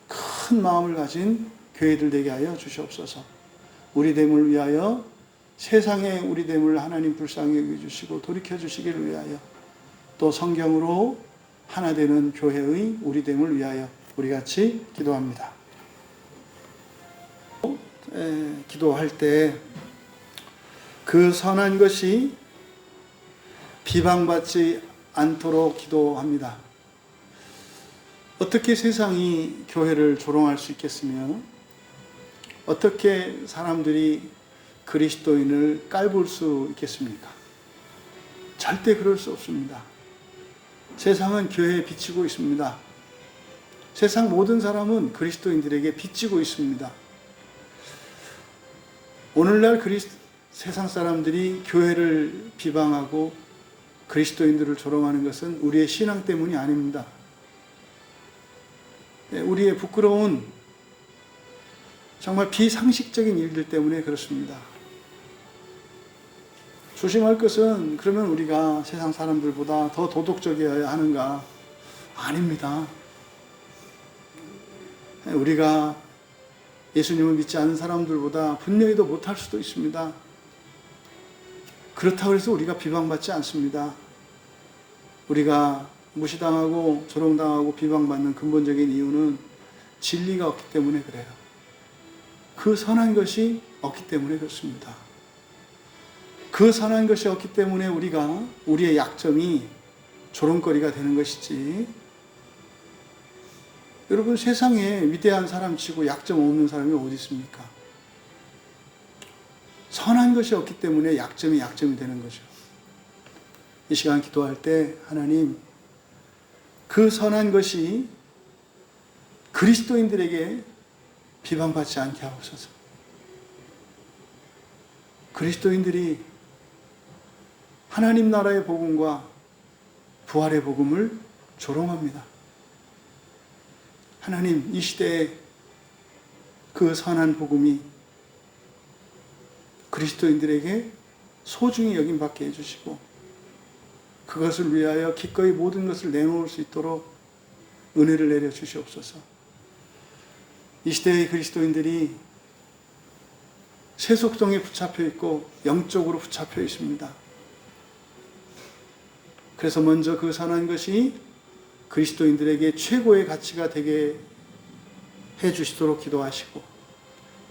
큰 마음을 가진 교회들 되게 하여 주시옵소서. 우리됨을 위하여, 세상의 우리됨을 하나님 불쌍히 여겨주시고 돌이켜주시기를 위하여, 또 성경으로 하나 되는 교회의 우리됨을 위하여 우리 같이 기도합니다. 기도할 때 그 선한 것이 비방받지 않도록 기도합니다. 어떻게 세상이 교회를 조롱할 수 있겠으며, 어떻게 사람들이 그리스도인을 깔볼 수 있겠습니까? 절대 그럴 수 없습니다. 세상은 교회에 비치고 있습니다. 세상 모든 사람은 그리스도인들에게 비치고 있습니다. 오늘날 세상 사람들이 교회를 비방하고 그리스도인들을 조롱하는 것은 우리의 신앙 때문이 아닙니다. 우리의 부끄러운 정말 비상식적인 일들 때문에 그렇습니다. 조심할 것은, 그러면 우리가 세상 사람들보다 더 도덕적이어야 하는가? 아닙니다. 우리가 예수님을 믿지 않는 사람들보다 분명히 더 못할 수도 있습니다. 그렇다고 해서 우리가 비방받지 않습니다. 우리가 무시당하고 조롱당하고 비방받는 근본적인 이유는 진리가 없기 때문에 그래요. 그 선한 것이 없기 때문에 그렇습니다. 그 선한 것이 없기 때문에 우리의 약점이 조롱거리가 되는 것이지. 여러분, 세상에 위대한 사람 치고 약점 없는 사람이 어디 있습니까? 선한 것이 없기 때문에 약점이 되는 거죠. 이 시간 기도할 때 하나님, 그 선한 것이 그리스도인들에게 비방받지 않게 하옵소서. 그리스도인들이 하나님 나라의 복음과 부활의 복음을 조롱합니다. 하나님, 이 시대에 그 선한 복음이 그리스도인들에게 소중히 여김받게 해주시고 그것을 위하여 기꺼이 모든 것을 내놓을 수 있도록 은혜를 내려 주시옵소서. 이 시대의 그리스도인들이 세속성에 붙잡혀 있고 영적으로 붙잡혀 있습니다. 그래서 먼저 그 선한 것이 그리스도인들에게 최고의 가치가 되게 해주시도록 기도하시고,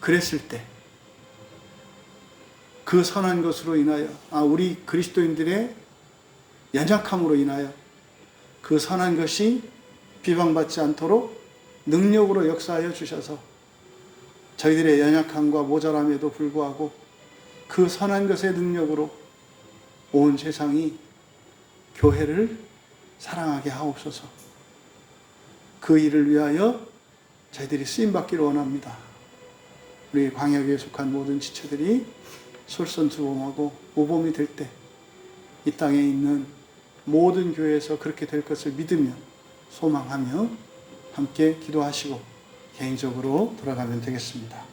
그랬을 때 그 선한 것으로 인하여 우리 그리스도인들의 연약함으로 인하여 그 선한 것이 비방받지 않도록 능력으로 역사하여 주셔서 저희들의 연약함과 모자람에도 불구하고 그 선한 것의 능력으로 온 세상이 교회를 사랑하게 하옵소서. 그 일을 위하여 저희들이 쓰임받기를 원합니다. 우리 광야교회에 속한 모든 지체들이 솔선수범하고 모범이 될 때 이 땅에 있는 모든 교회에서 그렇게 될 것을 믿으며 소망하며 함께 기도하시고 개인적으로 돌아가면 되겠습니다.